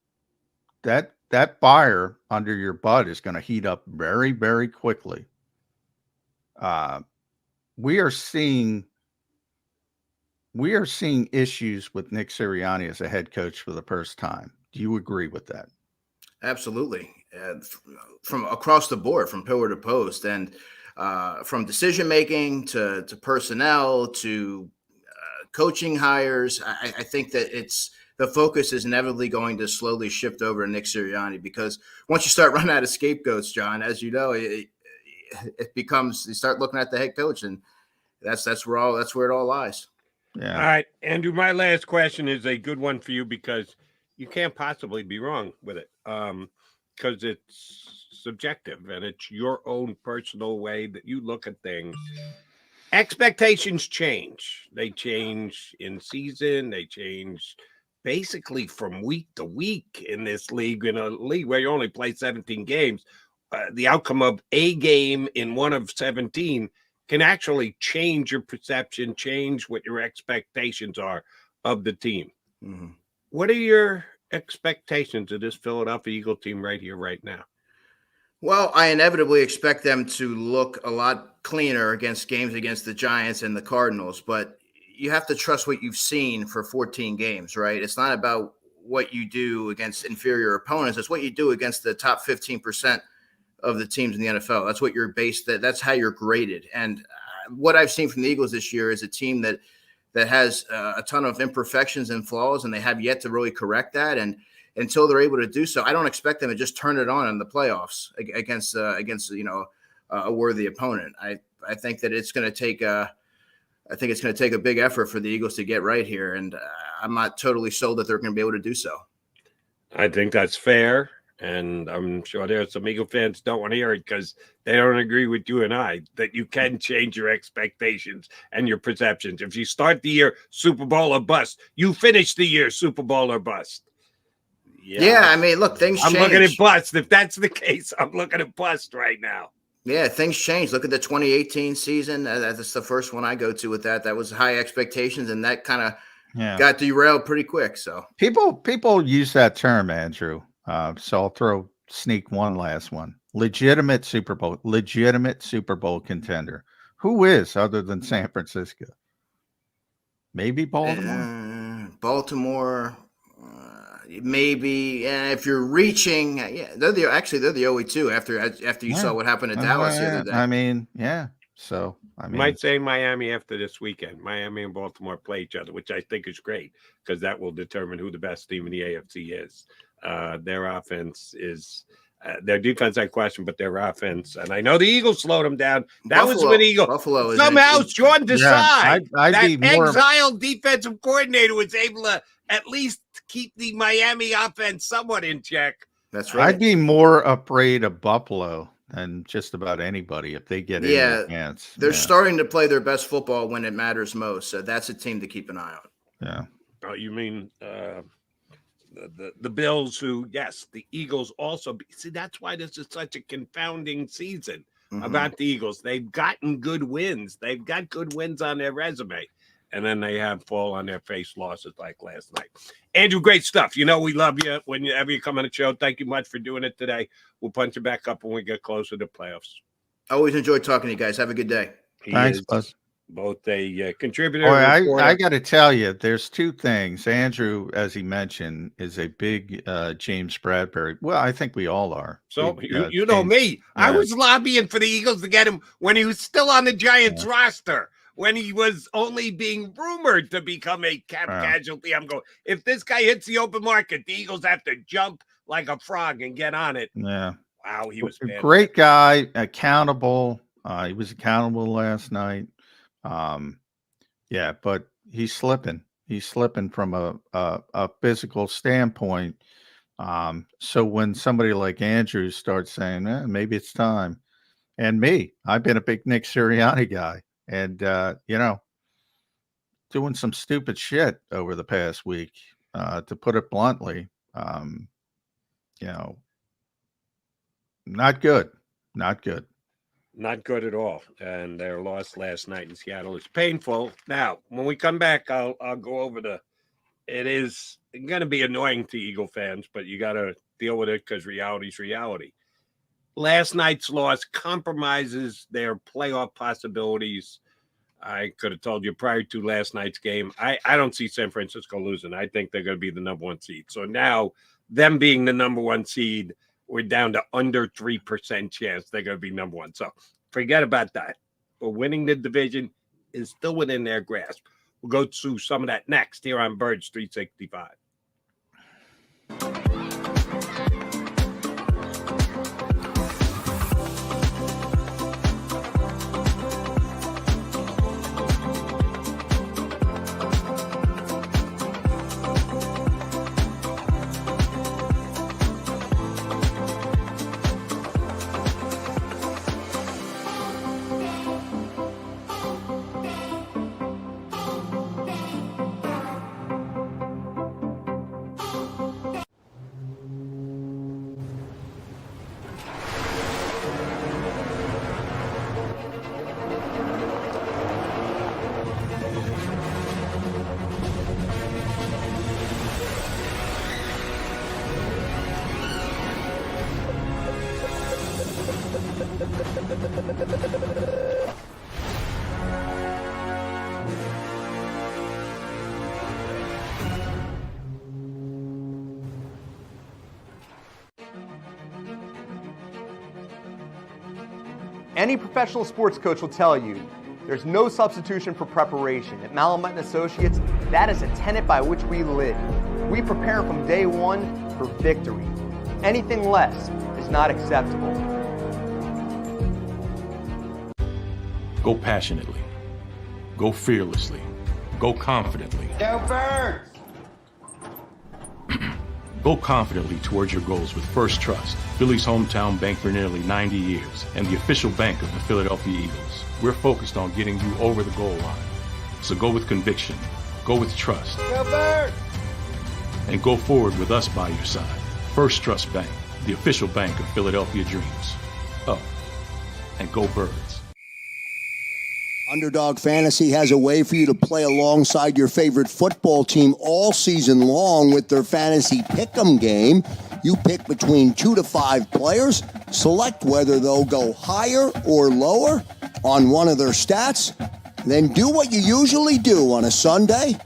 that fire under your butt is going to heat up very, very quickly. We are seeing issues with Nick Sirianni as a head coach for the first time. Do you agree with that? Absolutely. From across the board, from pillar to post, and from decision making to personnel to coaching hires, I think that the focus is inevitably going to slowly shift over to Nick Sirianni, because once you start running out of scapegoats, John, as you know, it becomes, you start looking at the head coach, and that's where it all lies. Yeah. All right, Andrew, my last question is a good one for you because you can't possibly be wrong with it, because it's subjective and it's your own personal way that you look at things. Expectations change. They change in season. They change basically from week to week in this league. In a league where you only play 17 games, the outcome of a game in one of 17 can actually change your perception, change what your expectations are of the team. Mm-hmm. What are your expectations of this Philadelphia Eagle team right here, right now? Well, I inevitably expect them to look a lot cleaner against games against the Giants and the Cardinals, but you have to trust what you've seen for 14 games, right? It's not about what you do against inferior opponents. It's what you do against the top 15% of the teams in the NFL. That's what you're based. That's how you're graded. And what I've seen from the Eagles this year is a team that has a ton of imperfections and flaws, and they have yet to really correct that. And until they're able to do so, I don't expect them to just turn it on in the playoffs against a worthy opponent. I think that it's going to take a big effort for the Eagles to get right here, and I'm not totally sold that they're going to be able to do so. I think that's fair, and I'm sure there are some Eagle fans don't want to hear it because they don't agree with you and I that you can change your expectations and your perceptions. If you start the year Super Bowl or bust, you finish the year Super Bowl or bust. Yeah, I mean, look, things change. I'm looking at bust. If that's the case, I'm looking at bust right now. Yeah, things change. Look at the 2018 season. That's the first one I go to with that. That was high expectations, and that kind of got derailed pretty quick. So people use that term, Andrew. So I'll sneak one last one. Legitimate Super Bowl contender. Who is other than San Francisco? Maybe Baltimore. Baltimore. Maybe if you're reaching, they're the 0-2 after you saw what happened at Dallas the other day. I mean, So might say Miami after this weekend. Miami and Baltimore play each other, which I think is great because that will determine who the best team in the AFC is. Their offense is. Their defense, I question, but their offense, and I know the Eagles slowed them down. That was when Buffalo somehow Sean Desai, I'd that exiled defensive coordinator, was able to at least keep the Miami offense somewhat in check. That's right. I'd be more afraid of Buffalo than just about anybody if they get in the chance. They're starting to play their best football when it matters most. So that's a team to keep an eye on. Yeah. Oh, you mean the Bills, who, yes, the Eagles also. See, that's why this is such a confounding season about the Eagles. They've gotten good wins. They've got good wins on their resume. And then they have fall on their face losses like last night. Andrew, great stuff. You know we love you whenever you come on the show. Thank you much for doing it today. We'll punch you back up when we get closer to playoffs. Always enjoy talking to you guys. Have a good day. Thanks, Buzz. Both a contributor. Boy, I got to tell you, there's two things. Andrew, as he mentioned, is a big James Bradberry. Well, I think we all are. So you know me. I was lobbying for the Eagles to get him when he was still on the Giants roster. When he was only being rumored to become a cap casualty. I'm going, if this guy hits the open market, the Eagles have to jump like a frog and get on it. Yeah. Wow, he was a great guy, accountable. He was accountable last night. But he's slipping. He's slipping from a physical standpoint. So when somebody like Andrew starts saying, maybe it's time, and I've been a big Nick Sirianni guy. And, doing some stupid shit over the past week, to put it bluntly, not good. Not good. Not good at all. And their loss last night in Seattle is painful. Now, when we come back, I'll go over it is going to be annoying to Eagle fans, but you got to deal with it because reality's reality. Last night's loss compromises their playoff possibilities. I could have told you prior to last night's game, I don't see San Francisco losing. I think they're going to be the number one seed. So now, them being the number one seed, we're down to under 3% chance they're going to be number one. So forget about that. But winning the division is still within their grasp. We'll go through some of that next here on Birds 365. Any professional sports coach will tell you there's no substitution for preparation. At Malamut & Associates, that is a tenet by which we live. We prepare from day one for victory. Anything less is not acceptable. Go passionately. Go fearlessly. Go confidently. Go Birds! Go confidently towards your goals with First Trust, Philly's hometown bank for nearly 90 years, and the official bank of the Philadelphia Eagles. We're focused on getting you over the goal line. So go with conviction, go with trust, Go Birds! and go forward with us by your side. First Trust Bank, the official bank of Philadelphia Dreams. Oh, and go Birds. Underdog Fantasy has a way for you to play alongside your favorite football team all season long with their fantasy pick'em game. You pick between 2 to 5 players, select whether they'll go higher or lower on one of their stats, then do what you usually do on a Sunday,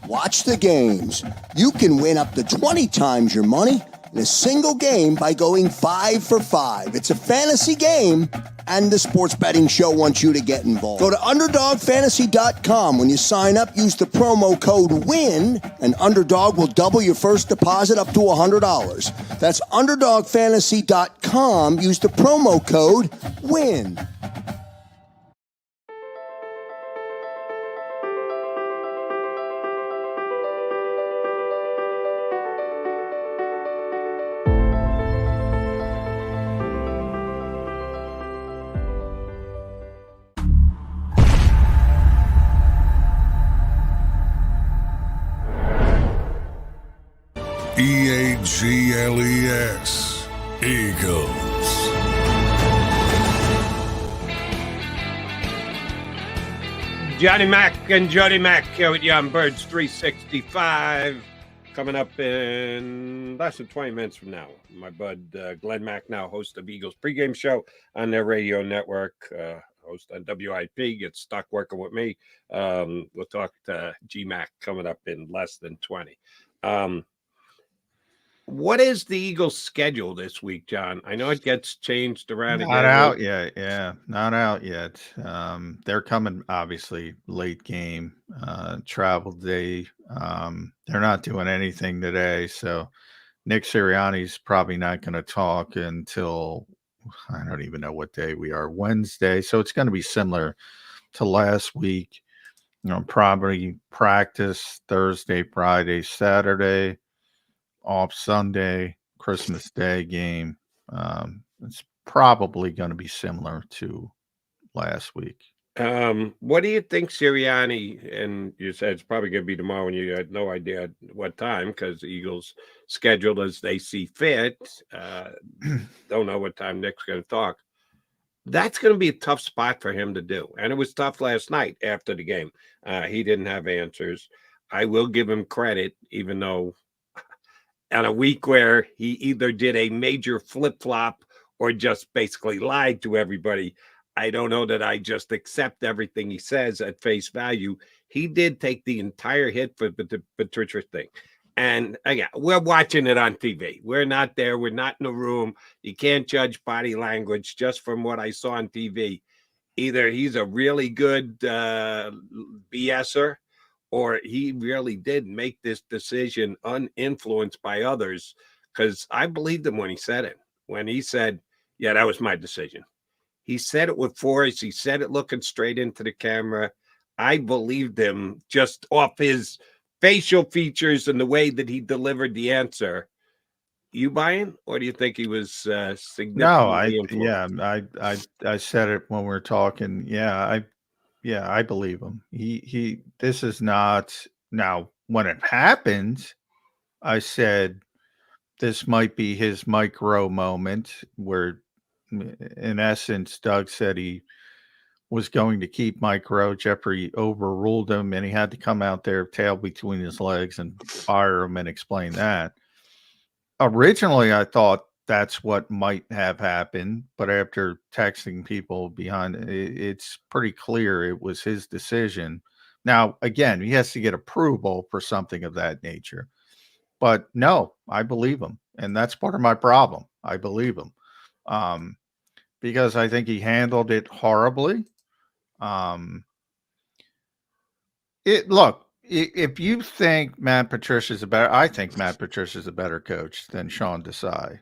watch the games. You can win up to 20 times your money in a single game by going 5 for 5. It's a fantasy game, and the Sports Betting Show wants you to get involved. Go to UnderdogFantasy.com. When you sign up, use the promo code WIN, and Underdog will double your first deposit up to $100. That's UnderdogFantasy.com. Use the promo code WIN. EAGLES, Eagles. Johnny Mac and Jody Mac here with you on Birds 365. Coming up in less than 20 minutes from now, my bud Glenn Macnow, host of Eagles Pregame Show on their radio network, host on WIP, gets stuck working with me. We'll talk to G-Mac coming up in less than 20. What is the Eagles' schedule this week, John? I know it gets changed around. Not out yet. Yeah, not out yet. They're coming, obviously, late game, travel day. They're not doing anything today. So Nick Sirianni's probably not going to talk until, I don't even know what day we are, Wednesday. So it's going to be similar to last week. Probably practice Thursday, Friday, Saturday, off Sunday, Christmas Day game. It's probably going to be similar to last week. What do you think, Sirianni? And you said it's probably going to be tomorrow, and you had no idea what time because the Eagles scheduled as they see fit. Don't know what time Nick's going to talk. That's going to be a tough spot for him to do, and it was tough last night after the game. He didn't have answers. I will give him credit, even though on a week where he either did a major flip-flop or just basically lied to everybody, I don't know that I just accept everything he says at face value. He did take the entire hit for the Patricia thing. And again, we're watching it on TV. We're not there. We're not in the room. You can't judge body language just from what I saw on TV. Either he's a really good BSer, or he really did make this decision uninfluenced by others, because I believed him when he said it. When he said, yeah, that was my decision. He said it with force. He said it looking straight into the camera. I believed him just off his facial features and the way that he delivered the answer. You buying, or do you think he was significantly influenced? I said it when we were talking. I believe him. This is not, now when it happened, I said this might be his micro moment where, in essence, Doug said he was going to keep Mike Rowe. Jeffrey overruled him, and he had to come out there, tail between his legs, and fire him and explain that. Originally, I thought that's what might have happened, but after texting people behind, it's pretty clear it was his decision. Now, again, he has to get approval for something of that nature. But no, I believe him, and that's part of my problem. I believe him because I think he handled it horribly. Look, if you think Matt Patricia's I think Matt Patricia's a better coach than Sean Desai.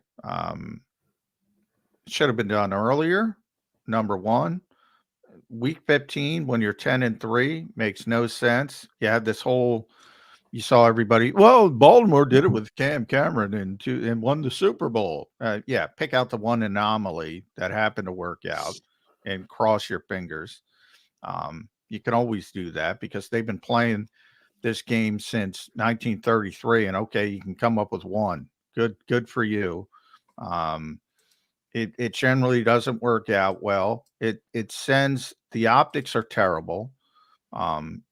Should have been done earlier. Number one, week 15 when you're 10-3 makes no sense. You had this whole, you saw everybody. Well, Baltimore did it with Cam Cameron and won the Super Bowl. Pick out the one anomaly that happened to work out and cross your fingers. You can always do that because they've been playing this game since 1933, and okay, you can come up with one. Good for you. It generally doesn't work out well. It sends the optics are terrible.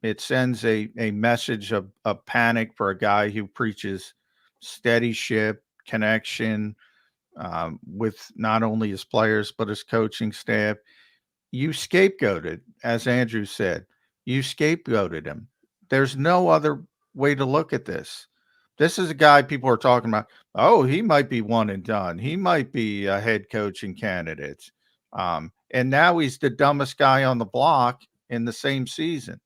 It sends a message of panic for a guy who preaches steady ship, connection with not only his players but his coaching staff. You scapegoated, as Andrew said. You scapegoated him. There's no other way to look at this. This is a guy people are talking about. Oh, he might be one and done. He might be a head coaching candidate. And now he's the dumbest guy on the block in the same season.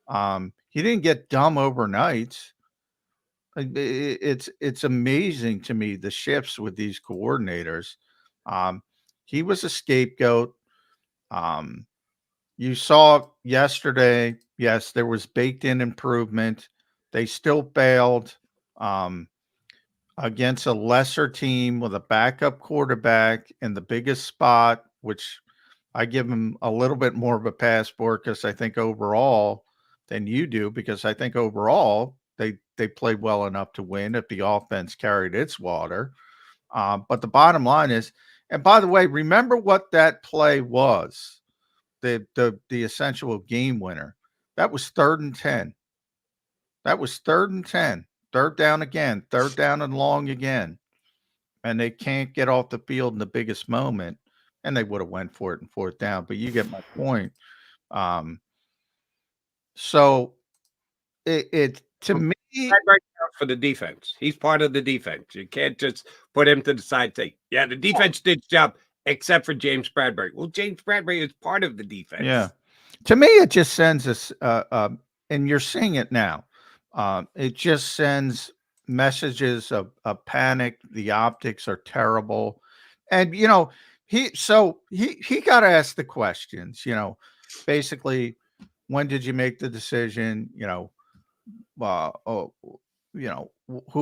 He didn't get dumb overnight. It's amazing to me the shifts with these coordinators. He was a scapegoat. You saw yesterday, yes, there was baked in improvement. They still failed against a lesser team with a backup quarterback in the biggest spot, which I give him a little bit more of a pass for because I think overall than you do, because I think overall they played well enough to win if the offense carried its water. But the bottom line is, and by the way, remember what that play was, the essential game winner. That was 3rd and 10. That was 3rd and 10. 3rd down again, 3rd down and long again. And they can't get off the field in the biggest moment. And they would have went for it in 4th down. But you get my point. So it to me, right now for the defense. He's part of the defense. You can't just put him to the side. Say, yeah, the defense did its job, except for James Bradberry. Well, James Bradberry is part of the defense. Yeah. To me, it just sends us, and you're seeing it now. It just sends messages of panic. The optics are terrible. And, he got to ask the questions, basically, when did you make the decision? Who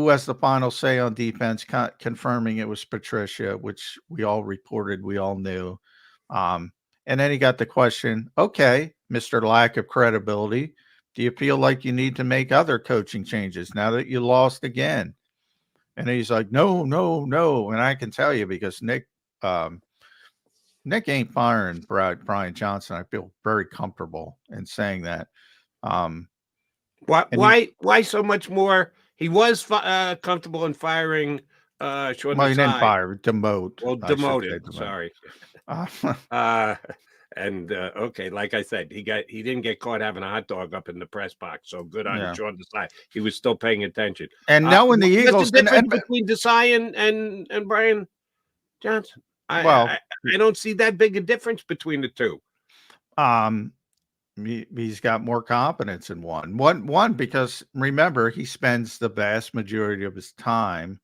has the final say on defense? Confirming it was Patricia, which we all reported, we all knew. And then he got the question, okay, Mr. Lack of credibility, do you feel like you need to make other coaching changes now that you lost again? And he's like, no. And I can tell you, because Nick ain't firing Brian Johnson. I feel very comfortable in saying that. Why so much more? He was comfortable in firing Sean Desai. He didn't fire, demote. Well, demoted. Sorry. Okay, like I said, he didn't get caught having a hot dog up in the press box. So good on Sean Desai. He was still paying attention. And knowing the Eagles, the difference between Desai and Brian Johnson. I don't see that big a difference between the two. He's got more confidence in one because remember, he spends the vast majority of his time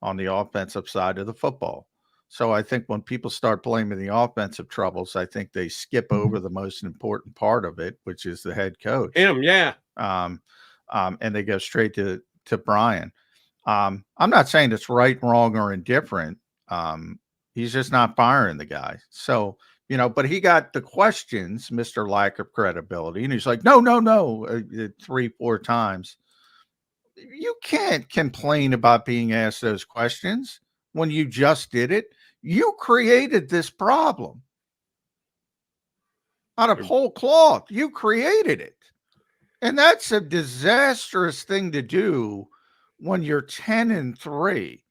on the offensive side of the football. So I think when people start blaming the offensive troubles, I think they skip over the most important part of it, which is the head coach. Him, yeah. And they go straight to Brian. I'm not saying it's right, wrong, or indifferent. He's just not firing the guy. So, but he got the questions, Mr. Lack of credibility, and he's like, no, 3-4 times. You can't complain about being asked those questions when you just did it. You created this problem out of whole cloth. You created it. And that's a disastrous thing to do when you're 10-3.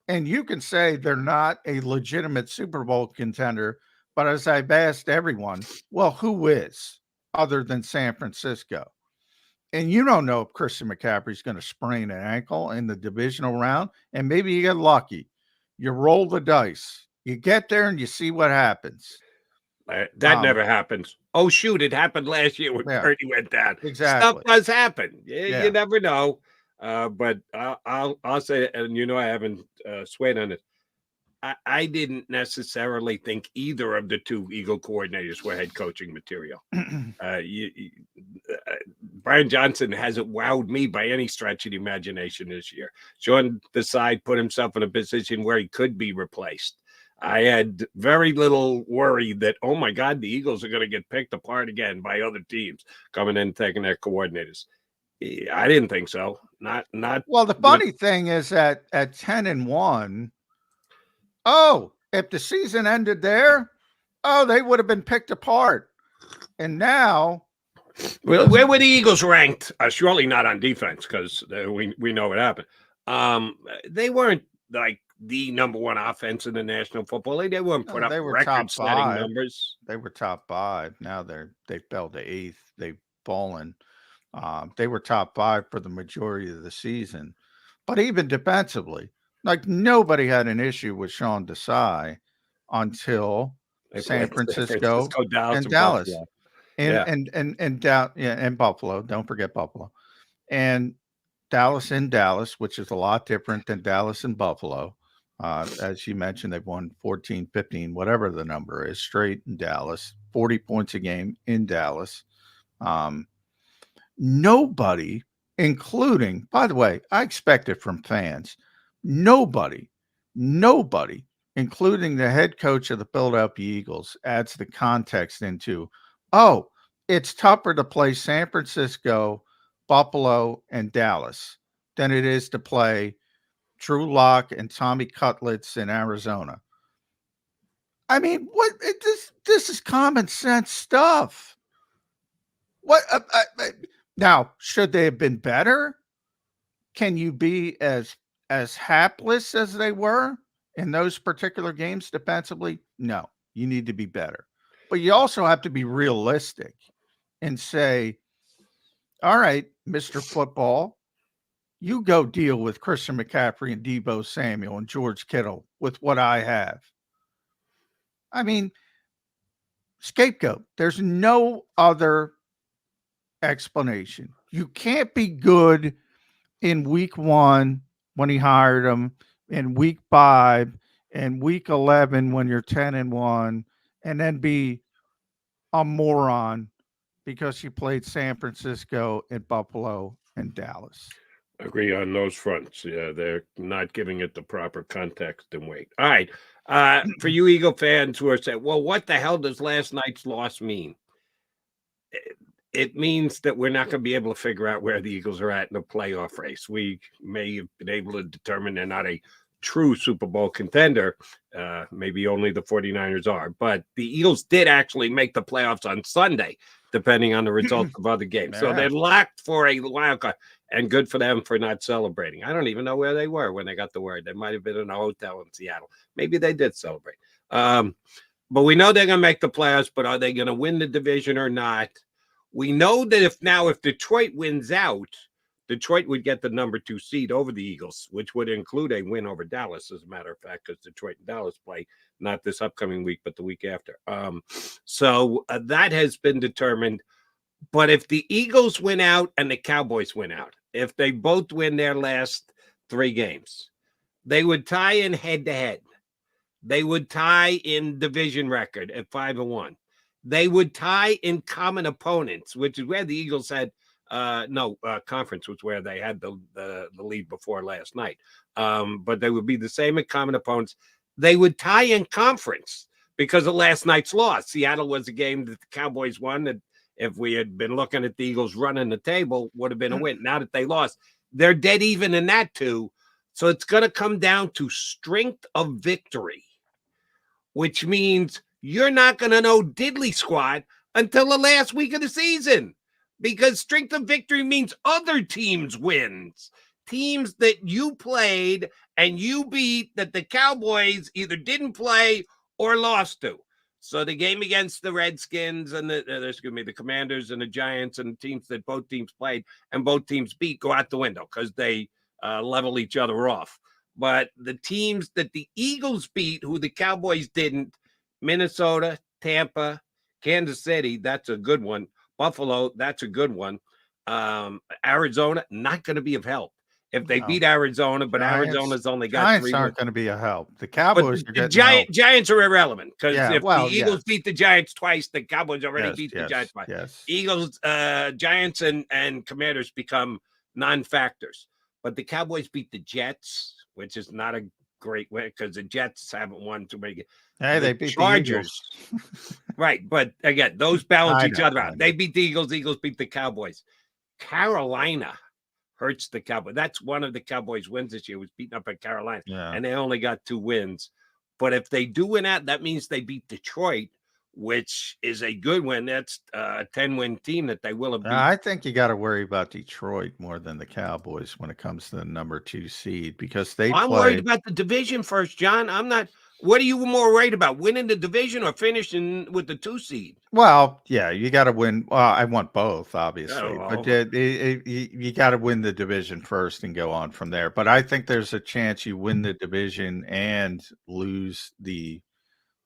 And you can say they're not a legitimate Super Bowl contender. But as I've asked everyone, well, who is other than San Francisco? And you don't know if Christian McCaffrey's going to sprain an ankle in the divisional round. And maybe you get lucky. You roll the dice. You get there and you see what happens. That never happens. Oh, shoot. It happened last year when Purdy went down. Exactly. Stuff does happen. You never know. But I'll say, and I haven't swayed on it. I didn't necessarily think either of the two Eagle coordinators were head coaching material. Brian Johnson hasn't wowed me by any stretch of the imagination this year. Sean Desai put himself in a position where he could be replaced. I had very little worry that, oh my God, the Eagles are going to get picked apart again by other teams coming in and taking their coordinators. I didn't think so. Not. Well, the funny thing is that at 10-1, oh, If the season ended there, oh, they would have been picked apart. And now, well, where were the Eagles ranked? Surely not on defense, because we know what happened. They weren't like the number one offense in the National Football League. They weren't put up record-setting numbers. They were top 5. Now they fell to 8th. They've fallen. They were top 5 for the majority of the season. But even defensively, like nobody had an issue with Sean Desai until San Francisco and Dallas. And Buffalo. Don't forget Buffalo. And Dallas in Dallas, which is a lot different than Dallas and Buffalo. As you mentioned, they've won 14, 15, whatever the number is, straight in Dallas, 40 points a game in Dallas. Nobody, including, by the way, I expect it from fans, nobody, including the head coach of the Philadelphia Eagles, adds the context into, oh, it's tougher to play San Francisco, Buffalo, and Dallas than it is to play Drew Lock and Tommy Cutlets in Arizona. I mean, what? This is common sense stuff. What? Now, should they have been better? Can you be as hapless as they were in those particular games defensively? No, you need to be better. But you also have to be realistic and say, all right, Mr. Football, you go deal with Christian McCaffrey and Deebo Samuel and George Kittle with what I have. I mean, scapegoat. There's no other explanation. You can't be good in week 1 when he hired him, in week 5, and week 11 when you're 10-1, and then be a moron because you played San Francisco and Buffalo and Dallas. Agree on those fronts. Yeah, they're not giving it the proper context and weight. All right. For you Eagle fans who are saying, well, what the hell does last night's loss mean? It means that we're not going to be able to figure out where the Eagles are at in the playoff race. We may have been able to determine they're not a true Super Bowl contender. Maybe only the 49ers are. But the Eagles did actually make the playoffs on Sunday, depending on the results of other games. So they're locked for a wild card. And good for them for not celebrating. I don't even know where they were when they got the word. They might have been in a hotel in Seattle. Maybe they did celebrate. But we know they're going to make the playoffs, but are they going to win the division or not? We know that if Detroit wins out, Detroit would get the number 2 seed over the Eagles, which would include a win over Dallas, as a matter of fact, because Detroit and Dallas play not this upcoming week, but the week after. So that has been determined. But if the Eagles win out and the Cowboys win out, if they both win their last 3 games, they would tie in head-to-head. They would tie in division record at 5-1. They would tie in common opponents, which is where the Eagles had conference was where they had the lead before last night. But they would be the same at common opponents. They would tie in conference because of last night's loss. Seattle was a game that the Cowboys won that, if we had been looking at the Eagles running the table, would have been a win. Now that they lost, they're dead even in that too. So it's going to come down to strength of victory, which means you're not going to know diddly squat until the last week of the season, because strength of victory means other teams wins. Teams that you played and you beat that the Cowboys either didn't play or lost to. So the game against the Redskins and the Commanders and the Giants and the teams that both teams played and both teams beat go out the window because they level each other off. But the teams that the Eagles beat, who the Cowboys didn't, Minnesota, Tampa, Kansas City, that's a good one. Buffalo, that's a good one. Arizona, not going to be of help. If they beat Arizona, but Arizona's only got Giants 3 aren't going to be a help. The Cowboys are getting help. Giants are irrelevant because if the Eagles beat the Giants twice, the Cowboys already beat the Giants twice. Yes. Eagles, Giants, and Commanders become non-factors. But the Cowboys beat the Jets, which is not a great win because the Jets haven't won too many games. Hey, they beat Chargers. the Eagles. Right, but again, those balance each other out. They beat the Eagles. Eagles beat the Cowboys. Carolina hurts the Cowboys. That's one of the Cowboys' wins this year, was beating up at Carolina. Yeah. And they only got 2 wins. But if they do win out, that means they beat Detroit, which is a good win. That's a 10-win team that they will have beat. I think you got to worry about Detroit more than the Cowboys when it comes to the number 2 seed because I'm worried about the division first, John. I'm not. What are you more worried about, winning the division or finishing with the 2 seed? Well, yeah, you got to win. Well, I want both, obviously, Oh. but you got to win the division first and go on from there. But I think there's a chance you win the division and lose the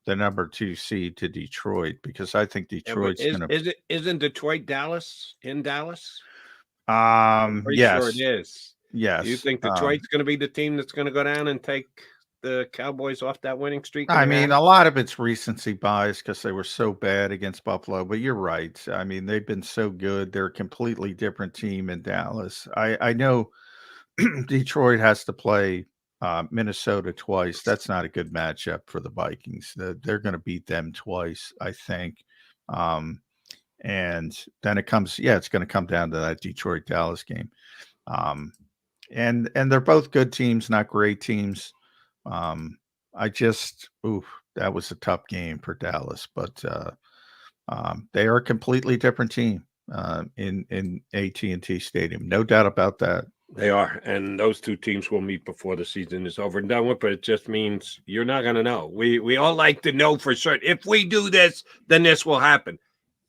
number 2 seed to Detroit because I think Detroit's going to. Isn't Detroit in Dallas? Yes, Sure it is. Yes. You think Detroit's going to be the team that's going to go down and take the Cowboys off that winning streak? I mean, a lot of it's recency bias because they were so bad against Buffalo, but you're right. I mean, they've been so good. They're a completely different team in Dallas. I know Detroit has to play Minnesota twice. That's not a good matchup for the Vikings. They're going to beat them twice, I think. And then it's going to come down to that Detroit-Dallas game. And they're both good teams, not great teams. That was a tough game for Dallas, but they are a completely different team in AT&T Stadium. No doubt about that. They are, and those 2 teams will meet before the season is over and done with, but it just means you're not going to know. We all like to know for certain. If we do this, then this will happen.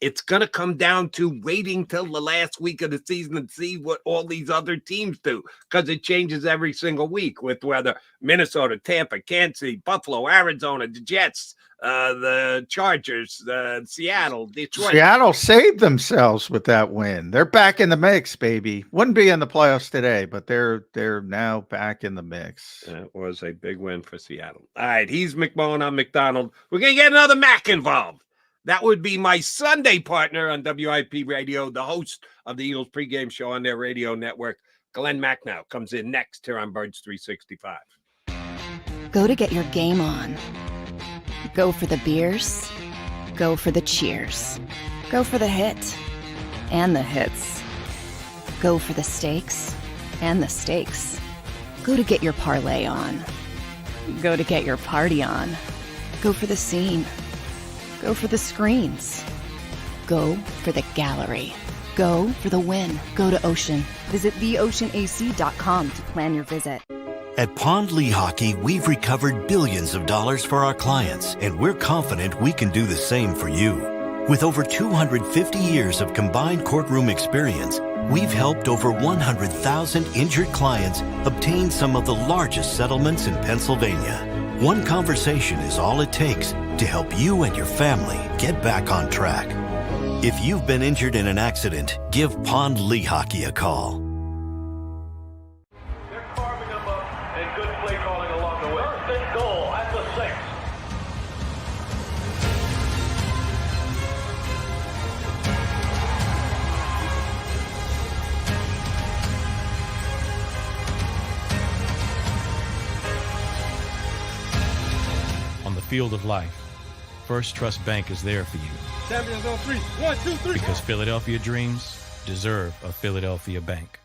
It's going to come down to waiting till the last week of the season and see what all these other teams do because it changes every single week with whether Minnesota, Tampa, Kansas City, Buffalo, Arizona, the Jets, the Chargers, Seattle, Detroit. Seattle saved themselves with that win. They're back in the mix, baby. Wouldn't be in the playoffs today, but they're now back in the mix. That was a big win for Seattle. All right, he's McMullen. I'm McDonald. We're going to get another Mac involved. That would be my Sunday partner on WIP Radio, the host of the Eagles pregame show on their radio network. Glenn Macnow comes in next here on Birds 365. Go to get your game on. Go for the beers. Go for the cheers. Go for the hit and the hits. Go for the stakes and the stakes. Go to get your parlay on. Go to get your party on. Go for the scene. Go for the screens. Go for the gallery. Go for the win. Go to Ocean. Visit theoceanac.com to plan your visit. At Pond Lehocky, we've recovered billions of dollars for our clients, and we're confident we can do the same for you. With over 250 years of combined courtroom experience, we've helped over 100,000 injured clients obtain some of the largest settlements in Pennsylvania. One conversation is all it takes to help you and your family get back on track. If you've been injured in an accident, give Pond Lehocky a call. They're carving them up and good play calling along the way. First and goal at the 6. On the field of life, First Trust Bank is there for you. Champions on 3. 1, 2, 3. Because Philadelphia dreams deserve a Philadelphia bank.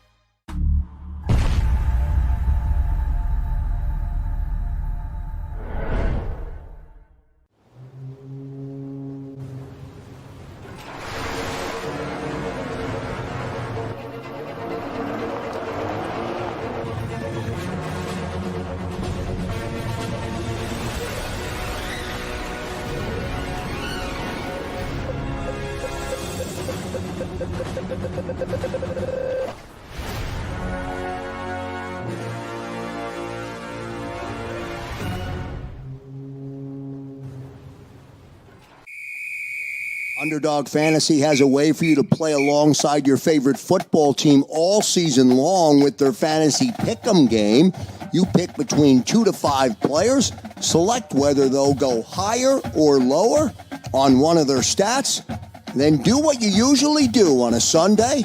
Underdog Fantasy has a way for you to play alongside your favorite football team all season long with their fantasy pick'em game. You pick between 2 to 5 players, select whether they'll go higher or lower on one of their stats, then do what you usually do on a Sunday.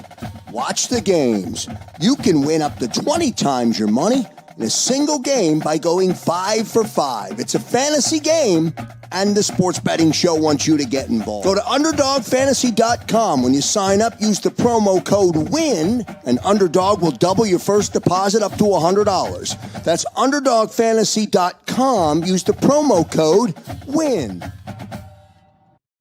Watch the games. You can win up to 20 times your money in a single game by going 5 for 5. It's a fantasy game, and the sports betting show wants you to get involved. Go to UnderdogFantasy.com. When you sign up, use the promo code WIN, and Underdog will double your first deposit up to $100. That's UnderdogFantasy.com. Use the promo code WIN.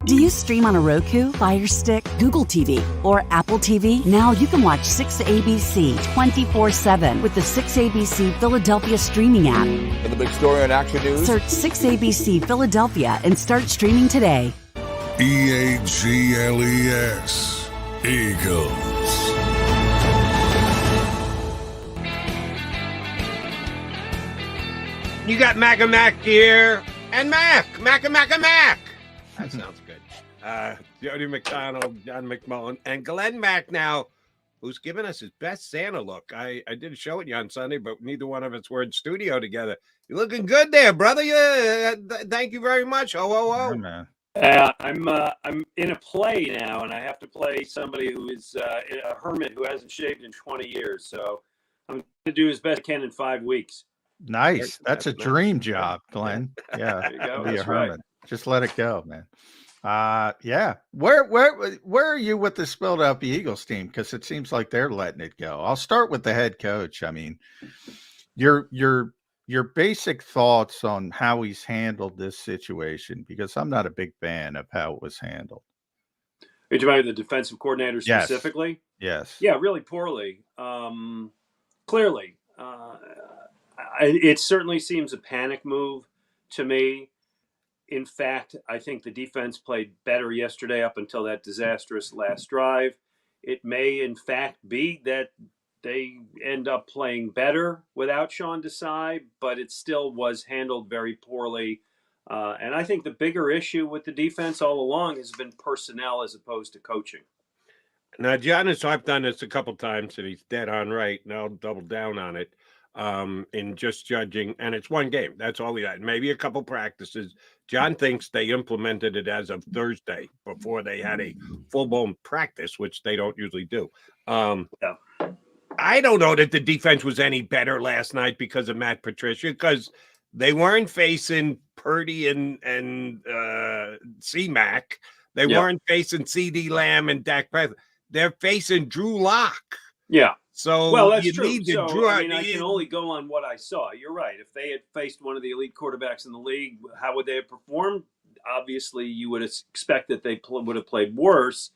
Do you stream on a Roku, Fire Stick, Google TV, or Apple TV? Now you can watch 6ABC 24/7 with the 6ABC Philadelphia streaming app. For the big story on Action News, Search 6ABC Philadelphia and start streaming today. EAGLES. Eagles. You got Mac and Mac here, and Mac. That sounds good. Jody McDonald, John McMullen, and Glenn Macnow, who's given us his best Santa look. I did show it you on Sunday, but neither one of us were in studio together. You're looking good there, brother. Yeah, thank you very much. Oh, man. I'm in a play now, and I have to play somebody who is a hermit who hasn't shaved in 20 years. So I'm going to do as best I can in 5 weeks. Nice. That's a dream job, Glenn. Yeah. There you go. Be a That's hermit. right. Just let it go, man. Yeah. Where are you with the Philadelphia Eagles team? Because it seems like they're letting it go. I'll start with the head coach. I mean, your basic thoughts on how he's handled this situation, because I'm not a big fan of how it was handled. Are you talking about the defensive coordinator specifically? Yes. Yeah, really poorly. Clearly. It certainly seems a panic move to me. In fact, I think the defense played better yesterday up until that disastrous last drive. It may, in fact, be that they end up playing better without Sean Desai, but it still was handled very poorly. And I think the bigger issue with the defense all along has been personnel as opposed to coaching. Now, John has harped on this a couple times, and he's dead on right, and I'll double down on it. In just judging, and it's one game. That's all we had. Maybe a couple practices. John thinks they implemented it as of Thursday before they had a full-blown practice, which they don't usually do. I don't know that the defense was any better last night because of Matt Patricia, because they weren't facing Purdy and C-Mac. They weren't facing C.D. Lamb and Dak Prescott. They're facing Drew Lock. Yeah. So well, that's you true. need to So, I can only go on what I saw. You're right. If they had faced one of the elite quarterbacks in the league, how would they have performed? Obviously, you would expect that they would have played worse.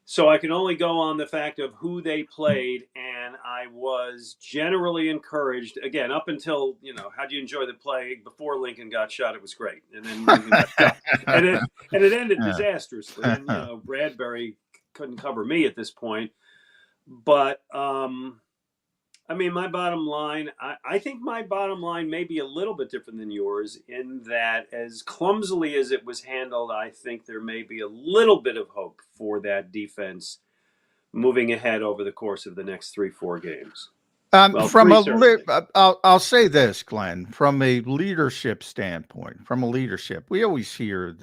So I can only go on the fact of who they played, and I was generally encouraged. Again, up until, how'd you enjoy the play? Before Lincoln got shot, it was great. And then Lincoln got shot. And it ended disastrously. And, Bradberry couldn't cover me at this point. But, my bottom line, I think my bottom line may be a little bit different than yours in that as clumsily as it was handled, I think there may be a little bit of hope for that defense moving ahead over the course of the next 3-4 games. I'll say this, Glenn, from a leadership standpoint, we always hear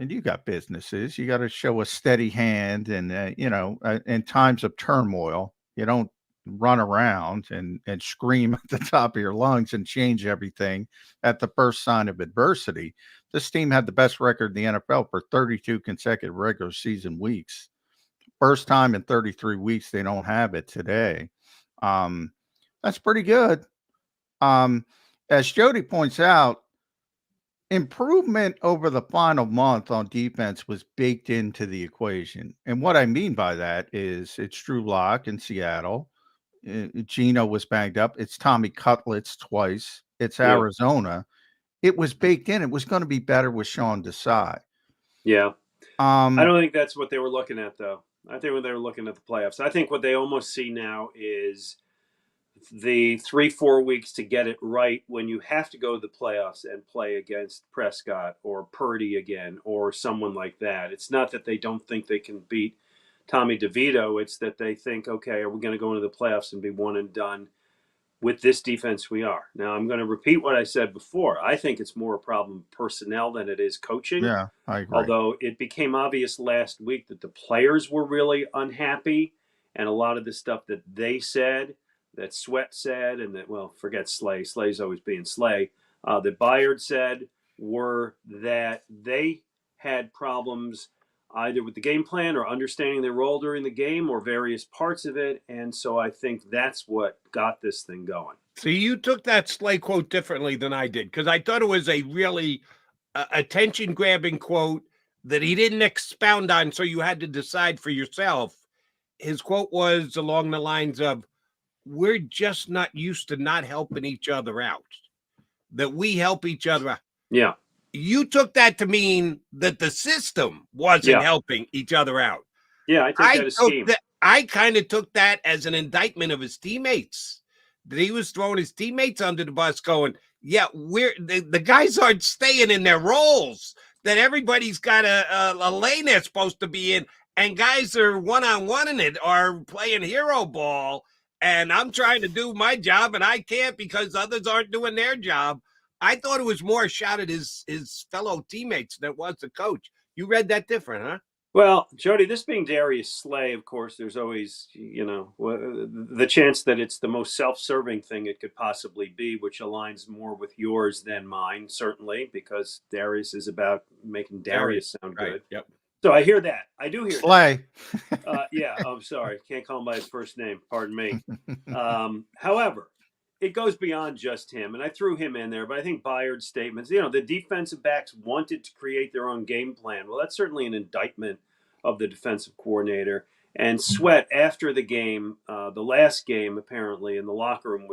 and you got businesses, you got to show a steady hand, and in times of turmoil, you don't run around and scream at the top of your lungs and change everything at the first sign of adversity. This team had the best record in the NFL for 32 consecutive regular season weeks. First time in 33 weeks they don't have it today. That's pretty good. As Jody points out, improvement over the final month on defense was baked into the equation. And what I mean by that is it's Drew Lock in Seattle. Geno was banged up. It's Tommy Cutlets twice. It's Arizona. It was baked in. It was going to be better with Sean Desai. Yeah. I don't think that's what they were looking at, though. I think when they were looking at the playoffs, I think what they almost see now is the 3-4 weeks to get it right when you have to go to the playoffs and play against Prescott or Purdy again or someone like that. It's not that they don't think they can beat Tommy DeVito. It's that they think, okay, are we going to go into the playoffs and be one and done? With this defense, we are. Now, I'm going to repeat what I said before. I think it's more a problem of personnel than it is coaching. Yeah, I agree. Although it became obvious last week that the players were really unhappy, and a lot of the stuff that they said that Sweat said, and that, well, forget Slay. Slay's always being Slay. That Byard said were that they had problems either with the game plan or understanding their role during the game or various parts of it. And so I think that's what got this thing going. See, you took that Slay quote differently than I did, because I thought it was a really attention-grabbing quote that he didn't expound on, so you had to decide for yourself. His quote was along the lines of, we're just not used to not helping each other out, that we help each other out. Yeah. You took that to mean that the system wasn't helping each other out. Yeah, I think that is scheme. I kind of took that as an indictment of his teammates, that he was throwing his teammates under the bus going, yeah, the guys aren't staying in their roles, that everybody's got a lane they're supposed to be in, and guys are one-on-one in it, are playing hero ball, and I'm trying to do my job, and I can't because others aren't doing their job. I thought it was more a shot at his fellow teammates than it was the coach. You read that different, huh? Well, Jody, this being Darius Slay, of course, there's always, the chance that it's the most self-serving thing it could possibly be, which aligns more with yours than mine, certainly, because Darius is about making Darius sound good. Right. Yep. So I hear that. I do hear Slay. that. Yeah, I'm sorry. Can't call him by his first name. Pardon me. However, it goes beyond just him, and I threw him in there, but I think Byard's statements, the defensive backs wanted to create their own game plan. Well, that's certainly an indictment of the defensive coordinator. And Sweat, after the game, the last game, apparently, in the locker room,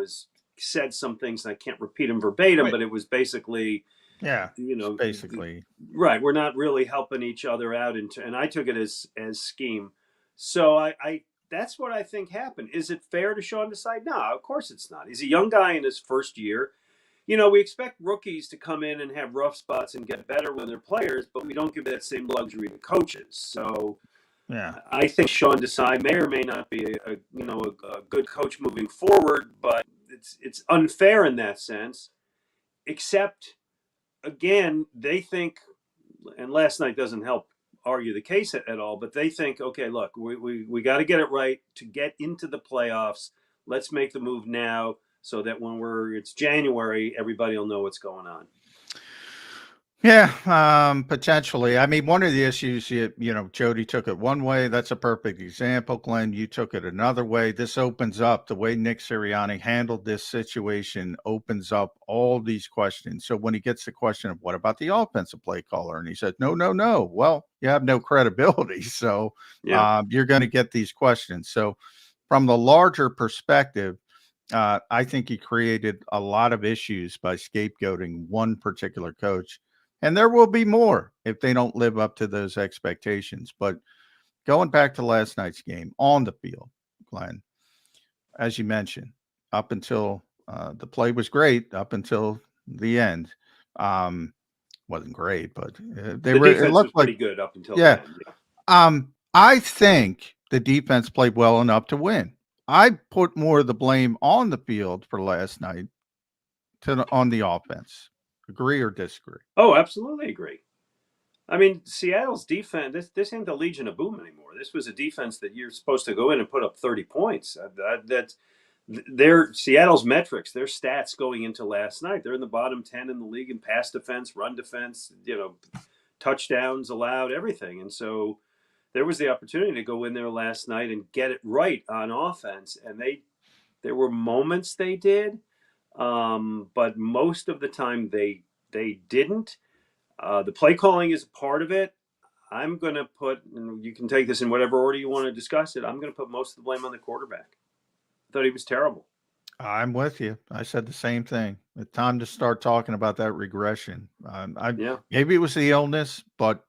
said some things, and I can't repeat them verbatim, but it was basically, basically. Right, we're not really helping each other out, and I took it as scheme. So I that's what I think happened. Is it fair to Sean Desai? No, of course it's not. He's a young guy in his first year. We expect rookies to come in and have rough spots and get better when they're players, but we don't give that same luxury to coaches. So I think Sean Desai may or may not be a good coach moving forward, but it's unfair in that sense. Except, again, they think, and last night doesn't help argue the case at all, but they think, okay, look, we got to get it right to get into the playoffs. Let's make the move now so that when it's January, everybody will know what's going on. Yeah, potentially. I mean, one of the issues, Jody took it one way. That's a perfect example. Glenn, you took it another way. This opens up the way Nick Sirianni handled this situation, opens up all these questions. So when he gets the question of what about the offensive play caller? And he said, no. Well, you have no credibility. So you're going to get these questions. So from the larger perspective, I think he created a lot of issues by scapegoating one particular coach. And there will be more if they don't live up to those expectations. But going back to last night's game on the field, Glenn, as you mentioned, up until the play was great, up until the end, wasn't great, but the defense was pretty good up until the end. I think the defense played well enough to win. I put more of the blame on the field for last night on the offense. Agree or disagree? Oh, absolutely agree. I mean, Seattle's defense, this ain't the Legion of Boom anymore. This was a defense that you're supposed to go in and put up 30 points. That's Seattle's metrics, their stats going into last night. They're in the bottom 10 in the league in pass defense, run defense, touchdowns allowed, everything. And so there was the opportunity to go in there last night and get it right on offense. And there were moments they did. But most of the time they didn't. The play calling is a part of it. I'm going to put, and you can take this in whatever order you want to discuss it, I'm going to put most of the blame on the quarterback. I thought he was terrible. I'm with you. I said the same thing. It's time to start talking about that regression. Maybe it was the illness, but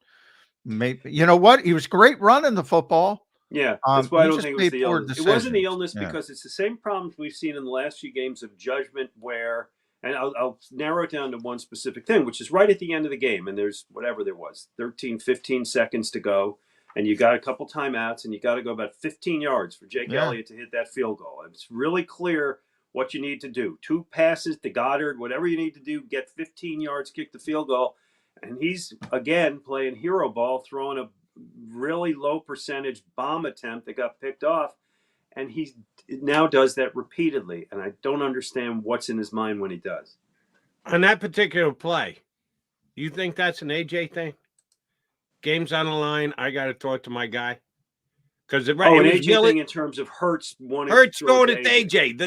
maybe, you know what? He was great running the football. Yeah, that's why I don't think it was the illness. It wasn't the illness because it's the same problems we've seen in the last few games of judgment where, and I'll narrow it down to one specific thing, which is right at the end of the game, and there's whatever there was, 13, 15 seconds to go, and you got a couple timeouts, and you got to go about 15 yards for Jake Elliott to hit that field goal. And it's really clear what you need to do. 2 passes to Goddard, whatever you need to do, get 15 yards, kick the field goal. And he's, again, playing hero ball, throwing a really low percentage bomb attempt that got picked off. and he now does that repeatedly, and I don't understand what's in his mind when he does. On that particular play, you think that's an AJ thing? Game's on the line. I got to throw it to my guy. Because an AJ thing in terms of Hurts throwing it to AJ.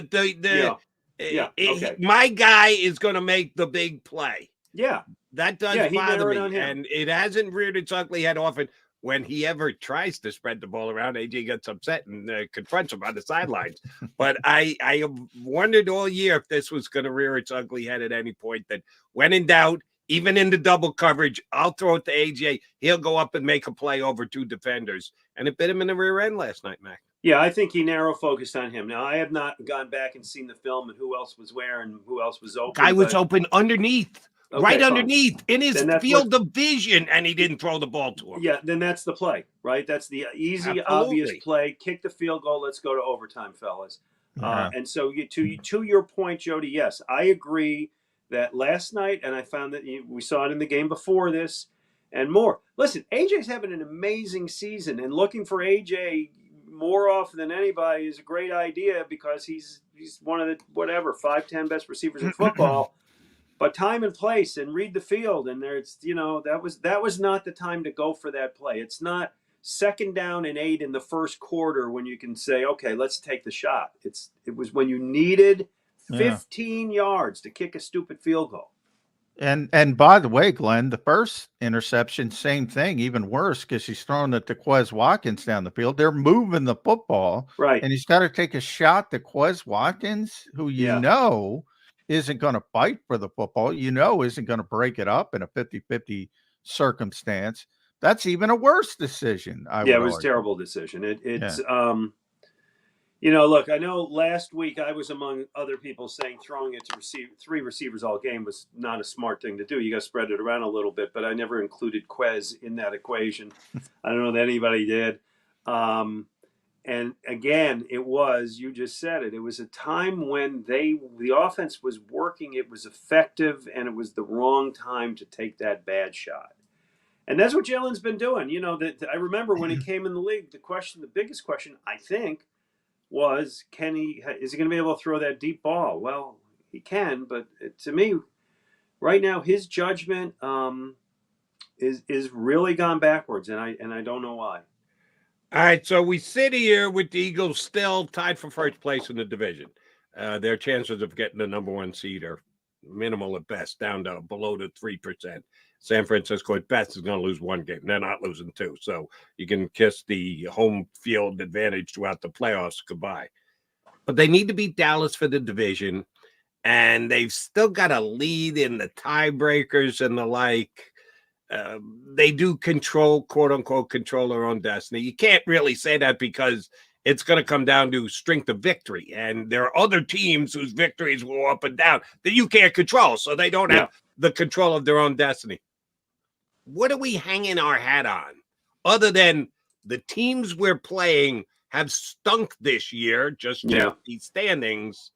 Okay. My guy is going to make the big play. Yeah, that does bother me, and it hasn't reared its ugly head often. When he ever tries to spread the ball around, AJ gets upset and confronts him on the sidelines. But I have wondered all year if this was going to rear its ugly head at any point. That when in doubt, even in the double coverage, I'll throw it to AJ. He'll go up and make a play over 2 defenders. And it bit him in the rear end last night, Mac. Yeah, I think he narrow focused on him. Now, I have not gone back and seen the film and who else was where and who else was open. Guy was open underneath. Okay, right fine. underneath in his field of vision, and he didn't throw the ball to him. Yeah, then that's the play, right? That's the easy, obvious play. Kick the field goal. Let's go to overtime, fellas. And so to your point, Jody, yes, I agree that last night, and I found that we saw it in the game before this and more. Listen, AJ's having an amazing season, and looking for AJ more often than anybody is a great idea because he's one of the 5-10 best receivers in football. But time and place and read the field, and there's that was not the time to go for that play. It's not 2nd down and 8 in the first quarter when you can say, okay, let's take the shot. It was when you needed 15 yards to kick a stupid field goal. And by the way, Glenn, the first interception, same thing, even worse, because he's throwing it to Quez Watkins down the field. They're moving the football, right? And he's got to take a shot to Quez Watkins, who know isn't going to fight for the football, isn't going to break it up in a 50-50 circumstance. That's even a worse decision. It was a terrible decision. Look, I know last week I was among other people saying throwing it to 3 receivers all game was not a smart thing to do. You got to spread it around a little bit, but I never included Quez in that equation. I don't know that anybody did. And again, you just said it. It was a time when the offense was working. It was effective, and it was the wrong time to take that bad shot. And that's what Jalen's been doing. I remember when he came in the league, the biggest question, I think, was, is he going to be able to throw that deep ball? Well, he can, but to me, right now, his judgment is really gone backwards, and I don't know why. All right, so we sit here with the Eagles still tied for first place in the division. Their chances of getting the number 1 seed are minimal at best, down to below the 3%. San Francisco at best is going to lose 1 game. They're not losing 2, so you can kiss the home field advantage throughout the playoffs goodbye. But they need to beat Dallas for the division, and they've still got a lead in the tiebreakers and the like. They do quote unquote, control their own destiny. You can't really say that because it's going to come down to strength of victory. And there are other teams whose victories go up and down that you can't control. So they don't have the control of their own destiny. What are we hanging our hat on other than the teams we're playing have stunk this year, just these standings?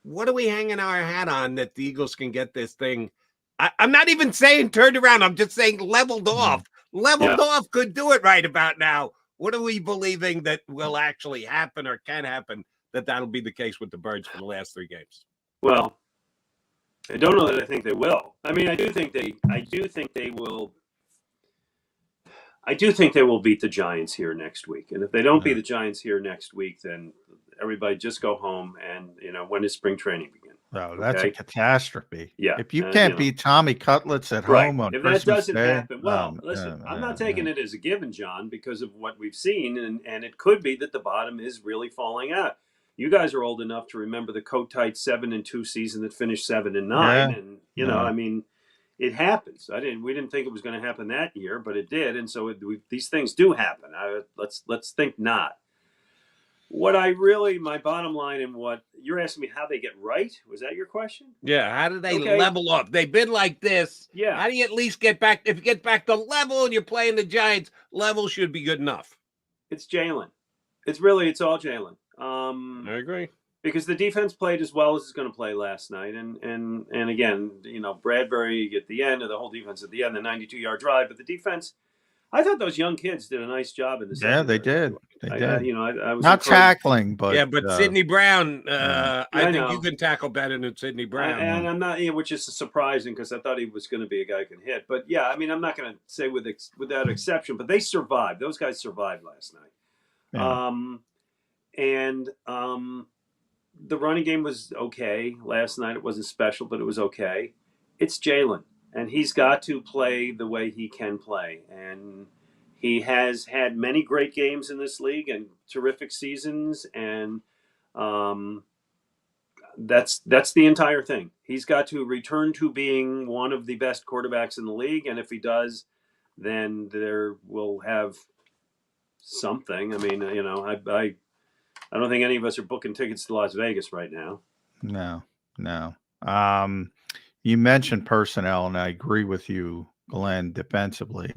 What are we hanging our hat on that the Eagles can get this thing? I'm not even saying turned around. I'm just saying leveled off. Leveled off could do it right about now. What are we believing that will actually happen or can happen that'll be the case with the Birds for the last 3 games? Well, I don't know that I think they will. I mean, I do think they will. I do think they will beat the Giants here next week. And if they don't beat the Giants here next week, then everybody just go home and, when does spring training begin? Oh, that's a catastrophe. Yeah. If you can't beat Tommy Cutlets at home on Christmas that doesn't Day, happen, listen, I'm not taking it as a given, John, because of what we've seen. And it could be that the bottom is really falling out. You guys are old enough to remember the coat-tight 7-2 season that finished 7-9. And, I mean, it happens. We didn't think it was going to happen that year, but it did. And so these things do happen. Let's think not. My bottom line and what you're asking me how they get right? Was that your question? Yeah. How do they level up? They've been like this. Yeah. How do you at least get back? If you get back to level and you're playing the Giants, level should be good enough. It's Jalen. It's all Jalen. I agree. Because the defense played as well as it's going to play last night. And again, Bradberry at the end, and the whole defense at the end, the 92-yard drive. But the defense, I thought those young kids did a nice job in the second. Yeah, they did. They I did. I was Not encouraged. tackling, but yeah, but Sidney Brown, I I think know. you can tackle better than Sidney Brown. And I'm not, which is surprising because I thought he was going to be a guy who can hit. But yeah, I mean, I'm not going to say without exception, but they survived. Those guys survived last night. Yeah. The running game was okay last night. It wasn't special, but it was okay. It's Jalen, and he's got to play the way he can play. And he has had many great games in this league and terrific seasons, and that's the entire thing. He's got to return to being one of the best quarterbacks in the league, and if he does, then there will have something. I mean, I don't think any of us are booking tickets to Las Vegas right now. No. You mentioned personnel, and I agree with you, Glenn, defensively.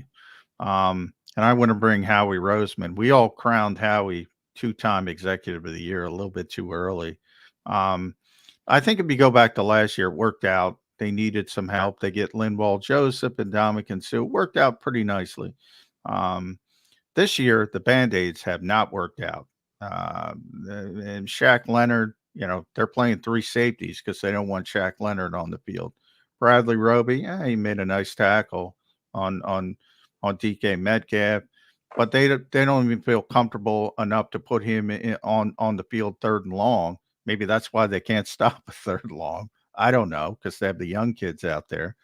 And I want to bring Howie Roseman. We all crowned Howie 2-time executive of the year a little bit too early. I think if you go back to last year, it worked out. They needed some help. They get Linval Joseph and Dominican Sue. It worked out pretty nicely. This year, the Band-Aids have not worked out. And Shaq Leonard, they're playing 3 safeties because they don't want Shaq Leonard on the field. Bradley Roby, he made a nice tackle on DK Metcalf, but they don't even feel comfortable enough to put him on the field 3rd and long. Maybe that's why they can't stop a 3rd and long. I don't know, because they have the young kids out there.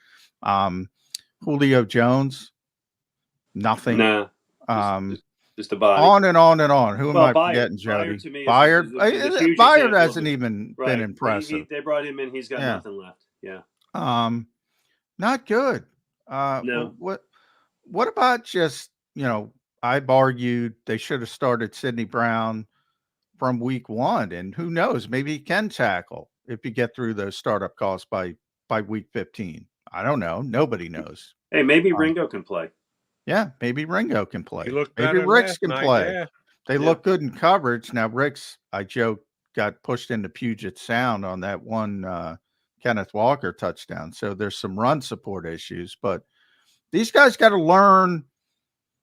Julio Jones, nothing. Nah, just a body. On and on and on. Who am I forgetting, Jody? Bayard hasn't even been impressive. They brought him in. He's got nothing left. Yeah. Not good. No. What about just, I've argued they should have started Sidney Brown from week 1, and who knows, maybe he can tackle if you get through those startup costs by week 15. I don't know. Nobody knows. Hey, maybe Ringo can play. Yeah, maybe Ringo can play. Maybe Ricks can play. Yeah. They look good in coverage. Now, Ricks, I joke, got pushed into Puget Sound on that one Kenneth Walker touchdown. So there's some run support issues, but these guys got to learn.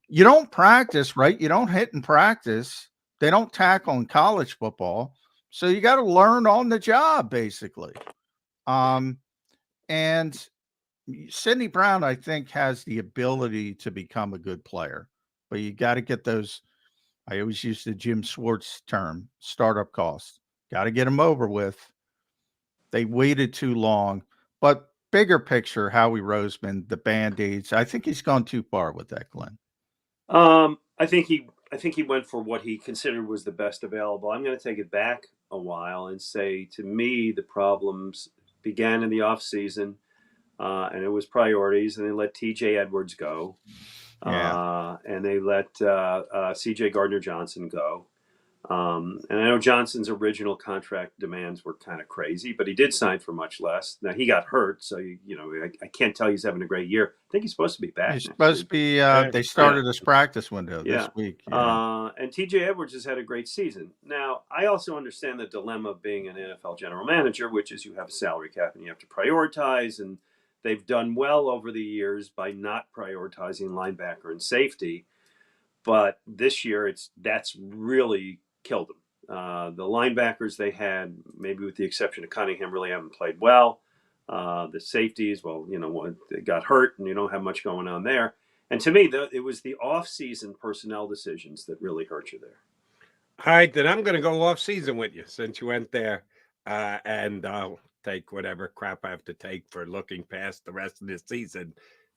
You don't practice, right? You don't hit in practice. They don't tackle in college football. So you got to learn on the job, basically. And Sidney Brown, I think, has the ability to become a good player, but you got to get those. I always use the Jim Schwartz term, startup costs. Got to get them over with. They waited too long, but bigger picture, Howie Roseman, the Band-Aids. I think he's gone too far with that, Glenn. I think he went for what he considered was the best available. I'm going to take it back a while and say, to me, the problems began in the offseason, and it was priorities, and they let TJ Edwards go. And they let CJ Gardner-Johnson go. And I know Johnson's original contract demands were kind of crazy, but he did sign for much less. Now he got hurt, so I can't tell he's having a great year. I think he's supposed to be back. He's supposed to be. They started his practice window this week. And TJ Edwards has had a great season. Now I also understand the dilemma of being an NFL general manager, which is you have a salary cap and you have to prioritize. And they've done well over the years by not prioritizing linebacker and safety. But this year, that's really killed them. The linebackers they had, maybe with the exception of Cunningham, really haven't played well. The safeties, they got hurt, and you don't have much going on there. And to me, it was the off-season personnel decisions that really hurt you there. All right, then I'm going to go off-season with you since you went there, and I'll take whatever crap I have to take for looking past the rest of this season.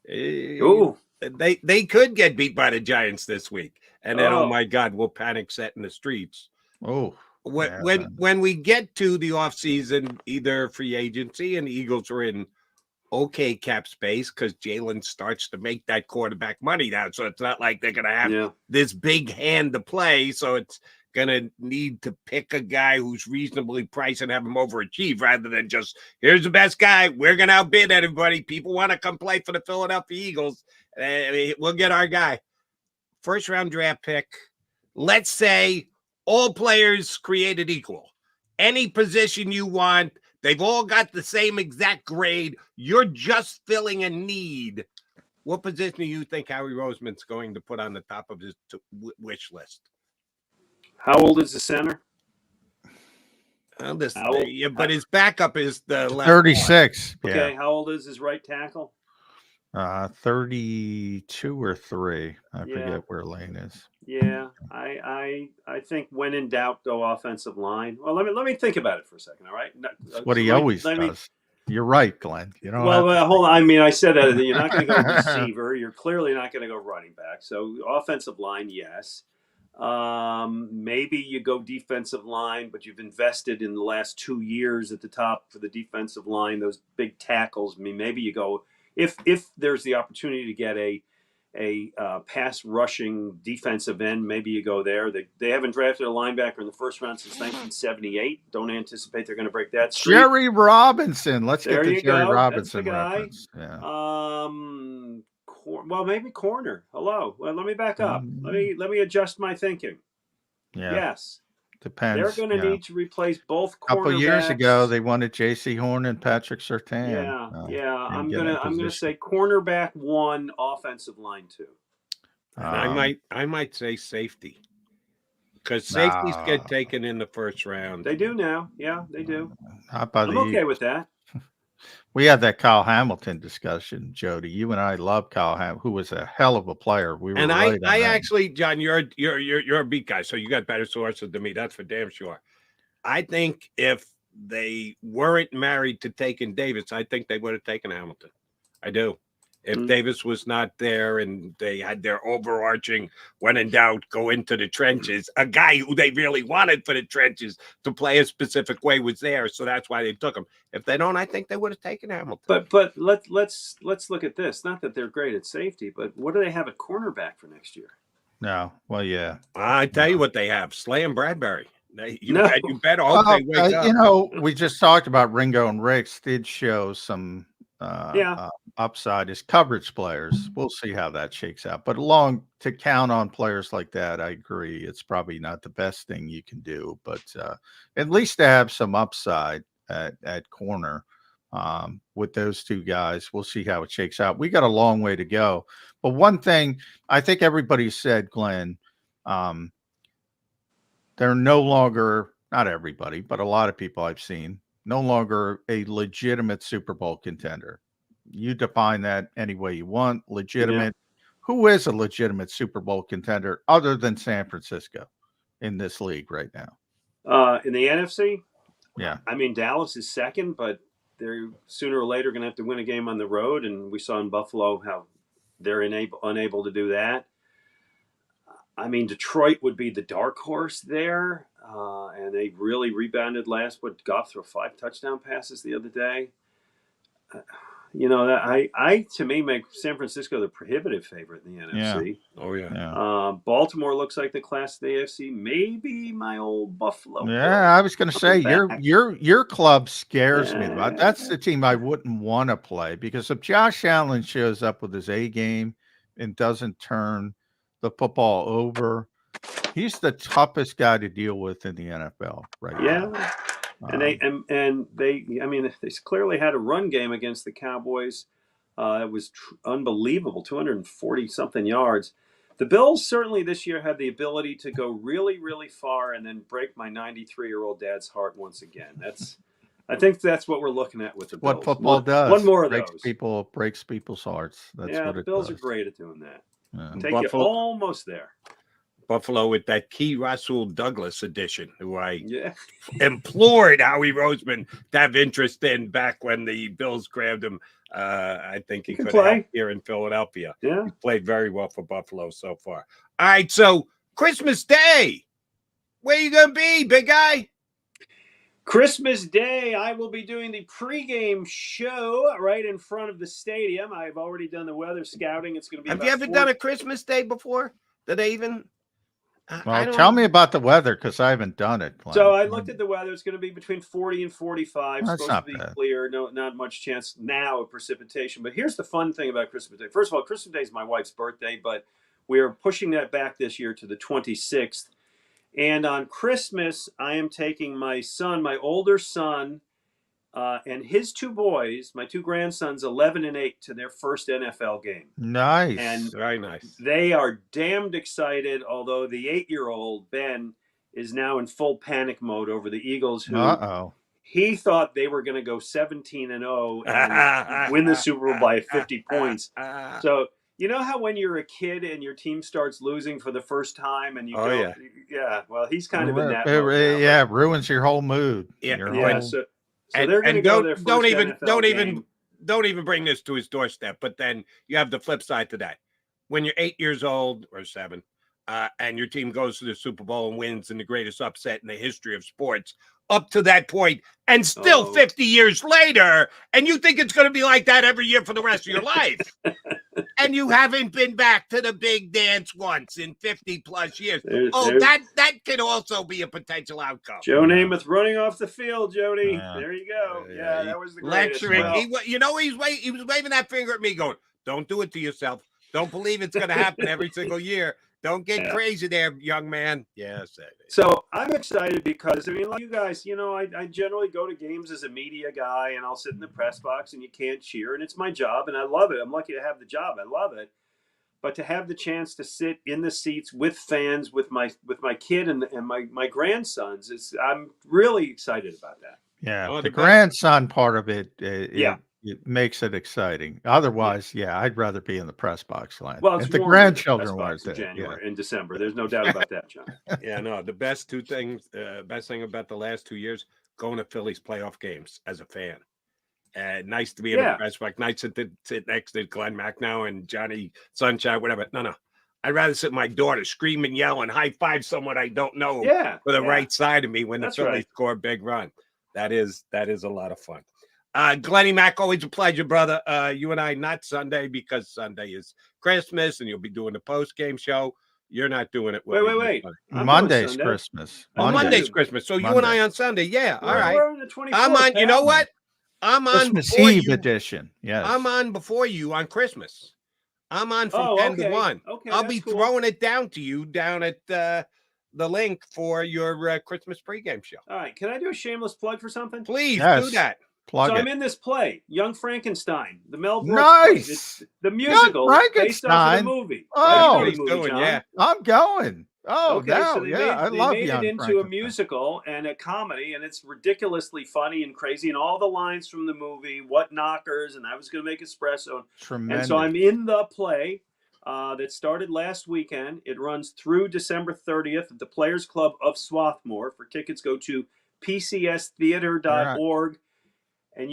Ooh. They could get beat by the Giants this week, and then oh my God, we'll panic set in the streets. Oh, when we get to the offseason, either free agency and the Eagles are in okay cap space because Jalen starts to make that quarterback money now, so it's not like they're gonna have this big hand to play. So it's gonna need to pick a guy who's reasonably priced and have him overachieve rather than just here's the best guy. We're gonna outbid everybody. People want to come play for the Philadelphia Eagles. We'll get our guy. First round draft pick. Let's say all players created equal. Any position you want, they've all got the same exact grade. You're just filling a need. What position do you think Howie Roseman's going to put on the top of his wish list? How old is the center? Well, but his backup is the left 36. guard. Okay, how old is his right tackle? 32 or 3. I forget where Lane is. Yeah, I think when in doubt, go offensive line. Well, let me think about it for a second. All right, that's what he always does. You're right, Glenn. You know. Well, hold on. I mean, I said that you're not going to go receiver. You're clearly not going to go running back. So offensive line, yes. Maybe you go defensive line, but you've invested in the last 2 years at the top for the defensive line. Those big tackles. I mean, maybe you go if there's the opportunity to get a pass rushing defensive end, maybe you go there. They haven't drafted a linebacker in the first round since 1978. Don't anticipate they're going to break that streak. Jerry Robinson. Let's there get the Jerry go. Robinson That's the guy. reference. Yeah. Well, maybe corner. Hello. Well, let me back up. Let me adjust my thinking. Yeah. Yes. Depends. They're going to need to replace both cornerbacks. A couple years ago, they wanted J.C. Horn and Patrick Surtain. Yeah. I'm gonna say cornerback 1, offensive line 2. And I might say safety, because safeties get taken in the first round. They do now. Yeah, they do. I'm okay with that. We had that Kyle Hamilton discussion, Jody. You and I love Kyle Hamilton, who was a hell of a player. We were and right I actually, John, you're a beat guy, so you got better sources than me. That's for damn sure. I think if they weren't married to taking Davis, I think they would have taken Hamilton. I do. If Davis was not there and they had their overarching, when in doubt, go into the trenches, a guy who they really wanted for the trenches to play a specific way was there. So that's why they took him. If they don't, I think they would have taken Hamilton. But let's look at this. Not that they're great at safety, but what do they have at cornerback for next year? No. Well, yeah. I tell you what they have. Slay and Bradberry. You better hope they wake up. You know, we just talked about Ringo and Ricks did show some upside as coverage players. We'll see how that shakes out. But to count on players like that, I agree. It's probably not the best thing you can do, but at least to have some upside at corner with those two guys. We'll see how it shakes out. We got a long way to go. But one thing I think everybody said, Glenn, they're no longer, not everybody, but a lot of people I've seen, no longer a legitimate Super Bowl contender. You define that any way you want. Legitimate. Yeah. Who is a legitimate Super Bowl contender other than San Francisco in this league right now? In the NFC? Yeah. I mean, Dallas is second, but they're sooner or later going to have to win a game on the road. And we saw in Buffalo how they're unable to do that. I mean, Detroit would be the dark horse there. And they really rebounded Goff threw 5 touchdown passes the other day. That to me make San Francisco the prohibitive favorite in the NFC. Yeah. Oh yeah. Baltimore looks like the class of the AFC. Maybe my old Buffalo. Yeah, I was going to say your club scares me. That's the team I wouldn't want to play, because if Josh Allen shows up with his A game and doesn't turn the football over, he's the toughest guy to deal with in the NFL right now. Yeah. And they clearly had a run game against the Cowboys. It was unbelievable, 240 something yards. The Bills certainly this year had the ability to go really, really far and then break my 93-year-old dad's heart once again. I think that's what we're looking at with the Bills. What football does. One more of those. Breaks people's hearts. That's what the it Bills does. are great at doing that. Yeah. Take you almost there. Buffalo with that Key Rasul Douglas edition, who I implored Howie Roseman to have interest in back when the Bills grabbed him. I think he could play here in Philadelphia. Yeah. He played very well for Buffalo so far. All right, so Christmas Day, where you going to be, big guy? Christmas Day, I will be doing the pregame show right in front of the stadium. I've already done the weather scouting. It's going to be. Have you ever done a Christmas Day before? Did they even? Well, tell me about the weather, because I haven't done it. Glenn. So I looked at the weather. It's going to be between 40 and 45. That's supposed to be clear. No, not much chance now of precipitation. But here's the fun thing about Christmas Day. First of all, Christmas Day is my wife's birthday, but we are pushing that back this year to the 26th. And on Christmas, I am taking my son, my older son, and his 2 boys, my 2 grandsons, 11 and 8, to their first NFL game. Nice. And very nice. They are damned excited, although the 8-year-old, Ben, is now in full panic mode over the Eagles, who he thought they were going to go 17-0 and win the Super Bowl by 50 points. So you know how when you're a kid and your team starts losing for the first time and you well, he's kind of in that mode now, yeah, ruins your whole mood. So they're going to go their first don't even bring this to his doorstep. But then you have the flip side to that. When you're 8 years old or 7, and your team goes to the Super Bowl and wins in the greatest upset in the history of sports up to that point, and still 50 years later, and you think it's going to be like that every year for the rest of your life. And you haven't been back to the big dance once in 50 plus years. That could also be a potential outcome. Joe Namath running off the field, Jody. There you go. That was the greatest. Lecturing. He was waving that finger at me going, don't do it to yourself. Don't believe it's going to happen every single year. Don't get crazy there, young man. Yes. So I'm excited because, I mean, like you guys, you know, I generally go to games as a media guy, and I'll sit in the press box and you can't cheer, and it's my job, and I love it. I'm lucky to have the job. I love it. But to have the chance to sit in the seats with fans, with my kid and my grandsons, I'm really excited about that. Yeah, the grandson part of it, it makes it exciting. Otherwise, I'd rather be in the press box line. Well, if the grandchildren weren't in there, January, in December, there's no doubt about that, John. The best thing about the last 2 years, going to Phillies playoff games as a fan. Nice to be in the press box. Nice to sit next to Glenn Macnow and Johnny Sunshine, whatever. No. I'd rather sit with my daughter, scream and yell and high five someone I don't know for the right side of me when the Phillies score a big run. That is a lot of fun. Glenny Mac, always a pleasure, brother. You and I, not Sunday, because Sunday is Christmas and you'll be doing the post-game show. You're not doing it. Wait. Monday's Christmas. Monday's Christmas. So you and I on Sunday. Yeah, all right. We're on the 24th, I'm on, you know what? I'm on Christmas Eve edition. Yes. I'm on before you on Christmas. I'm on from 10 to 1. Okay, I'll be throwing it down to you down at the link for your Christmas pregame show. All right. Can I do a shameless plug for something? Please do that. I'm in this play, Young Frankenstein, the Mel Brooks play. It's the musical based off of the movie. I'm going. I love They made Young it into a musical and a comedy, and it's ridiculously funny and crazy, and all the lines from the movie, what knockers, and I was going to make espresso. Tremendous. And so I'm in the play that started last weekend. It runs through December 30th at the Players Club of Swarthmore. For tickets, go to pcstheater.org. And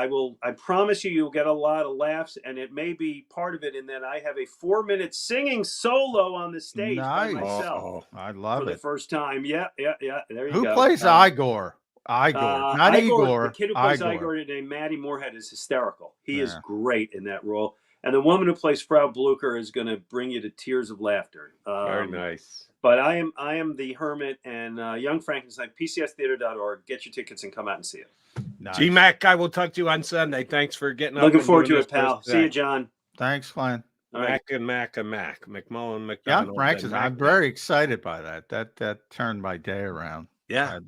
I promise you'll get a lot of laughs, and it may be part of it in that I have a 4-minute singing solo on the stage by myself. I love it. For the first time. Yeah. There you go. Who plays Igor? Not Igor. The kid who plays Igor named Maddie Moorhead is hysterical. He is great in that role. And the woman who plays Frau Blucher is going to bring you to tears of laughter. Very nice. But I am the Hermit, and Young Frankenstein, pcstheater.org. Get your tickets and come out and see it. Nice. G-Mac, I will talk to you on Sunday. Thanks for getting up. Looking forward to it, pal. See you, John. Thanks, Glenn. Mac. McMullen, McDonald. Yeah, Francis, I'm very excited by that. That turned my day around. Yeah.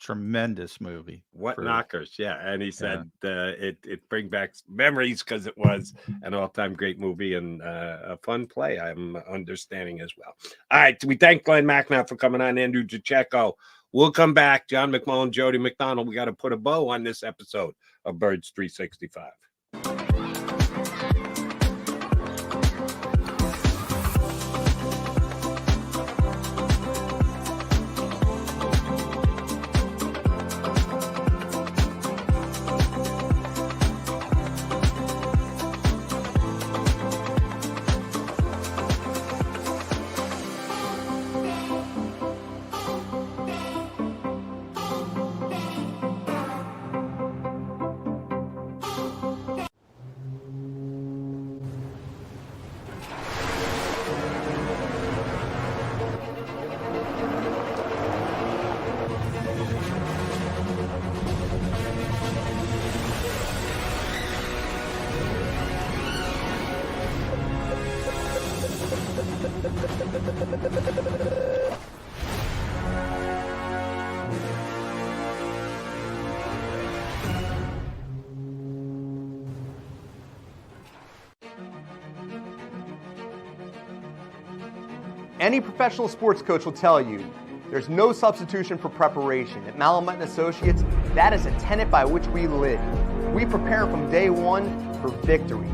Tremendous movie. What knockers? Yeah, and he said it bring back memories because it was an all-time great movie and a fun play. I'm understanding as well. All right, we thank Glenn Macnow for coming on. Andrew Jacheco. We'll come back. John McMullen, Jody McDonald. We got to put a bow on this episode of Birds 365. Any professional sports coach will tell you There's no substitution for preparation. At McMullen Associates, that is a tenet by which we live. We prepare from day one for victory.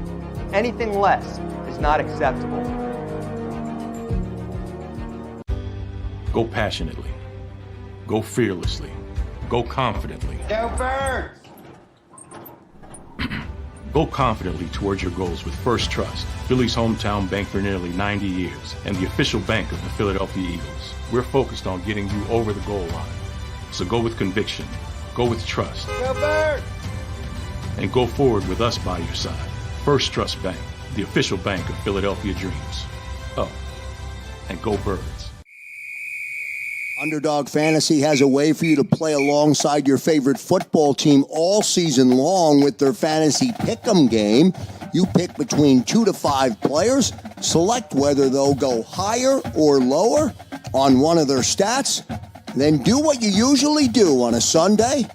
Anything less is not acceptable. Go passionately. Go fearlessly. Go confidently. Go Birds! Go confidently towards your goals with First Trust, Philly's hometown bank for nearly 90 years, and the official bank of the Philadelphia Eagles. We're focused on getting you over the goal line. So go with conviction, go with trust, Go Birds! and go forward with us by your side. First Trust Bank, the official bank of Philadelphia dreams. Oh, and go Birds. Underdog Fantasy has a way for you to play alongside your favorite football team all season long with their fantasy pick'em game. You pick between 2 to 5 players, select whether they'll go higher or lower on one of their stats, then do what you usually do on a Sunday,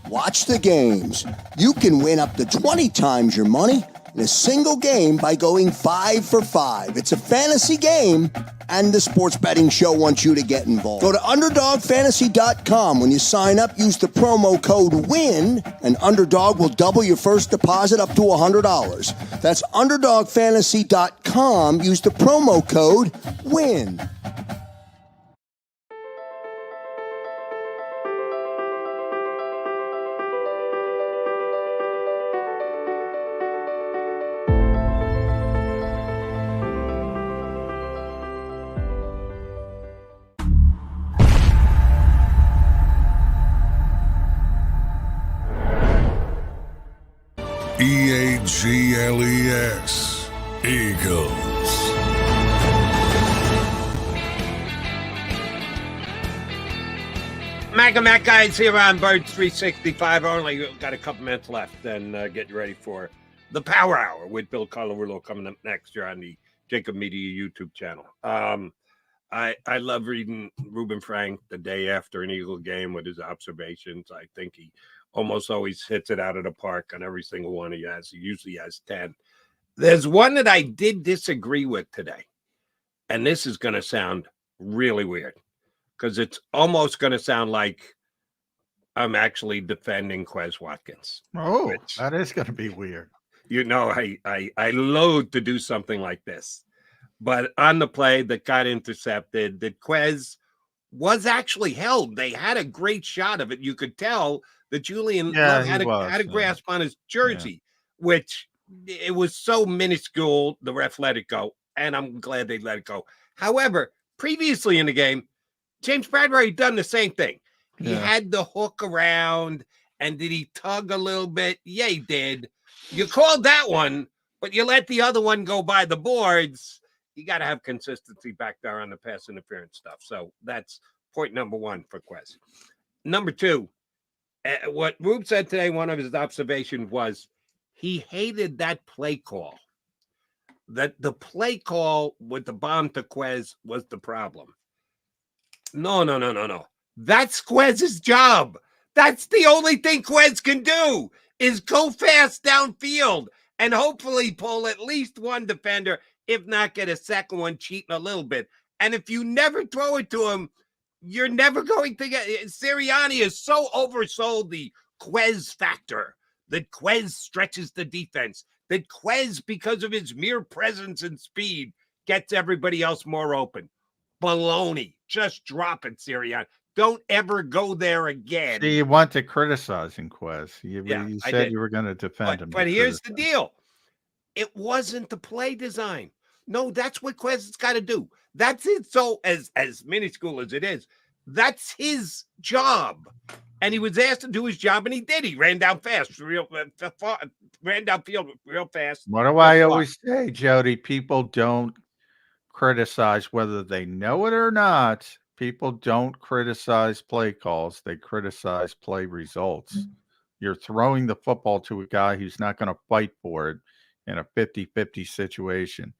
watch the games. You can win up to 20 times your money in a single game by going 5 for 5. It's a fantasy game, and the Sports Betting Show wants you to get involved. Go to UnderdogFantasy.com. When you sign up, use the promo code WIN, and Underdog will double your first deposit up to $100. That's UnderdogFantasy.com. Use the promo code WIN. EAGLES, Eagles. Mac guys here on Birds 365. Only got a couple minutes left, and get you ready for the Power Hour with Bill Colarulo coming up next year on the JAKIB Media YouTube channel. I love reading Reuben Frank the day after an Eagle game with his observations. I think he almost always hits it out of the park on every single one he has. He usually has 10. There's one that I did disagree with today, and this is going to sound really weird because it's almost going to sound like I'm actually defending Quez Watkins. Oh, that is going to be weird. You know, I loathe to do something like this. But on the play that got intercepted, that Quez was actually held. They had a great shot of it. You could tell that Julian Love had a grasp on his jersey, which it was so minuscule, the ref let it go, and I'm glad they let it go. However, previously in the game, James Bradberry done the same thing. He had the hook around, and did he tug a little bit? Yeah, he did. You called that one, but you let the other one go by the boards. You got to have consistency back there on the pass interference stuff. So that's point number one for Quez. Number two, what Rube said today, one of his observations was he hated that play call. That the play call with the bomb to Quez was the problem. No. That's Quez's job. That's the only thing Quez can do is go fast downfield and hopefully pull at least one defender, if not get a second one cheating a little bit. And if you never throw it to him, you're never going to get it. Sirianni is so oversold the Quez factor that Quez stretches the defense, that Quez, because of his mere presence and speed, gets everybody else more open. Baloney. Just drop it, Sirianni. Don't ever go there again. See, you want to criticize Quez. You said you were going to defend him. But here's the deal. It wasn't the play design. No, that's what Quez has got to do. That's it. So as minuscule as it is, that's his job. And he was asked to do his job, and he did. He ran down fast, ran downfield real fast. What do I always say, Jody? People don't criticize whether they know it or not. People don't criticize play calls. They criticize play results. You're throwing the football to a guy who's not going to fight for it in a 50-50 situation.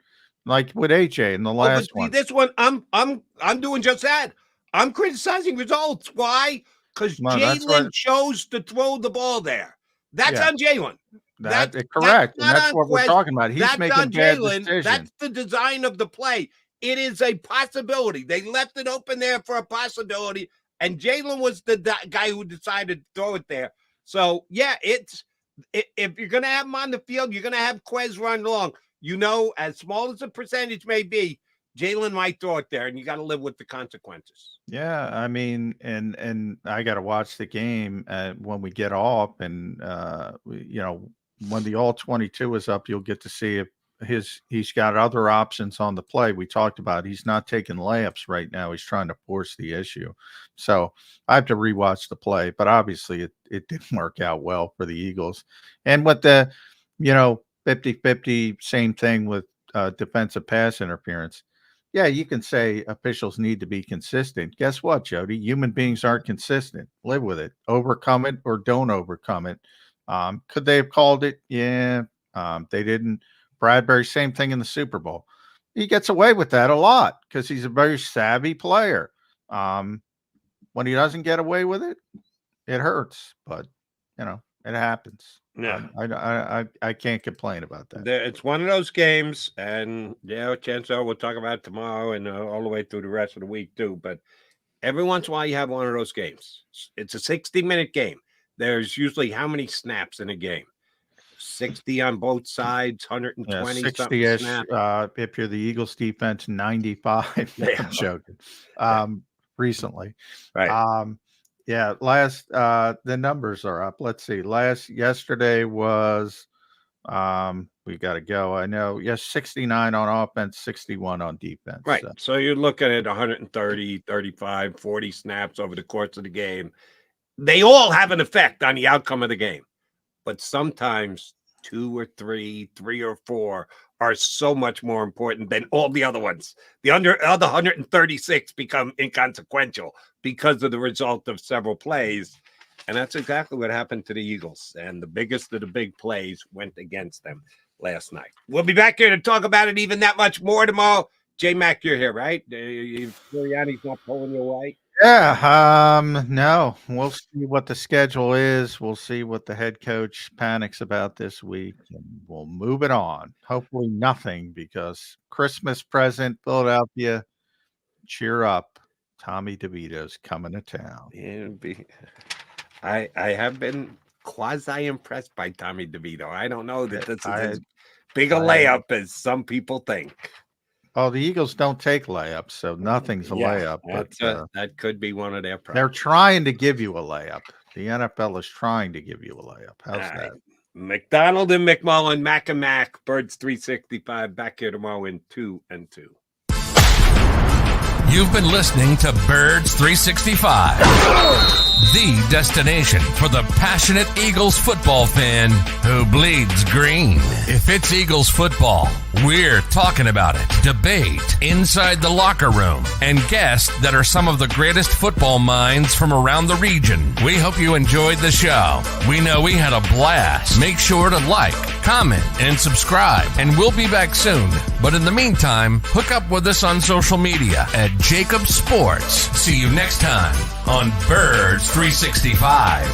Like with AJ in the last one. This one, I'm doing just that. I'm criticizing results. Why? Because Jalen chose to throw the ball there. That's on Jalen. That's correct. And that's what we're talking about. He's making bad decisions. That's the design of the play. It is a possibility. They left it open there for a possibility, and Jalen was the guy who decided to throw it there. So, yeah, if you're going to have him on the field, you're going to have Quez run long. You know, as small as the percentage may be, Jalen might throw it there, and you got to live with the consequences. Yeah, I mean, and I got to watch the game when we get off, and when the all 22 is up, you'll get to see if he's got other options on the play. We talked about he's not taking layups right now. He's trying to force the issue. So I have to rewatch the play, but obviously it didn't work out well for the Eagles. And with the 50-50, same thing with defensive pass interference. Yeah, you can say officials need to be consistent. Guess what, Jody? Human beings aren't consistent. Live with it. Overcome it or don't overcome it. Could they have called it? Yeah. They didn't. Bradberry, same thing in the Super Bowl. He gets away with that a lot because he's a very savvy player. When he doesn't get away with it, it hurts. But, it happens. Yeah, I can't complain about that. It's one of those games, and chances are we'll talk about it tomorrow and all the way through the rest of the week too. But every once in a while you have one of those games. It's a 60-minute game. There's usually how many snaps in a game? 60 on both sides, 120 60-ish. snaps. If you're the Eagles defense, 95. I'm joking. Recently, right? Last the numbers are up. Let's see. Yesterday was we got to go. I know. Yes, 69 on offense, 61 on defense. Right. So you're looking at 130, 35, 40 snaps over the course of the game. They all have an effect on the outcome of the game. But sometimes 2 or 3 or 4 are so much more important than all the other ones. The other 136 become inconsequential because of the result of several plays. And that's exactly what happened to the Eagles. And the biggest of the big plays went against them last night. We'll be back here to talk about it even that much more tomorrow. J-Mac, you're here, right? Sirianni's not pulling you away? Yeah, no. We'll see what the schedule is. We'll see what the head coach panics about this week, and we'll move it on. Hopefully nothing, because Christmas present, Philadelphia, cheer up. Tommy DeVito's coming to town. I have been quasi-impressed by Tommy DeVito. I don't know that this is as big a layup as some people think. Oh, the Eagles don't take layups, so nothing's a layup. But that could be one of their problems. They're trying to give you a layup. The NFL is trying to give you a layup. How's that? McDonald and McMullen, Mac and Mac, Birds 365, back here tomorrow in 2 and 2. You've been listening to Birds 365, the destination for the passionate Eagles football fan who bleeds green. If it's Eagles football, we're talking about it. Debate, inside the locker room, and guests that are some of the greatest football minds from around the region. We hope you enjoyed the show. We know we had a blast. Make sure to like, comment, and subscribe, and we'll be back soon. But in the meantime, hook up with us on social media at JAKIB Sports. See you next time on Birds 365.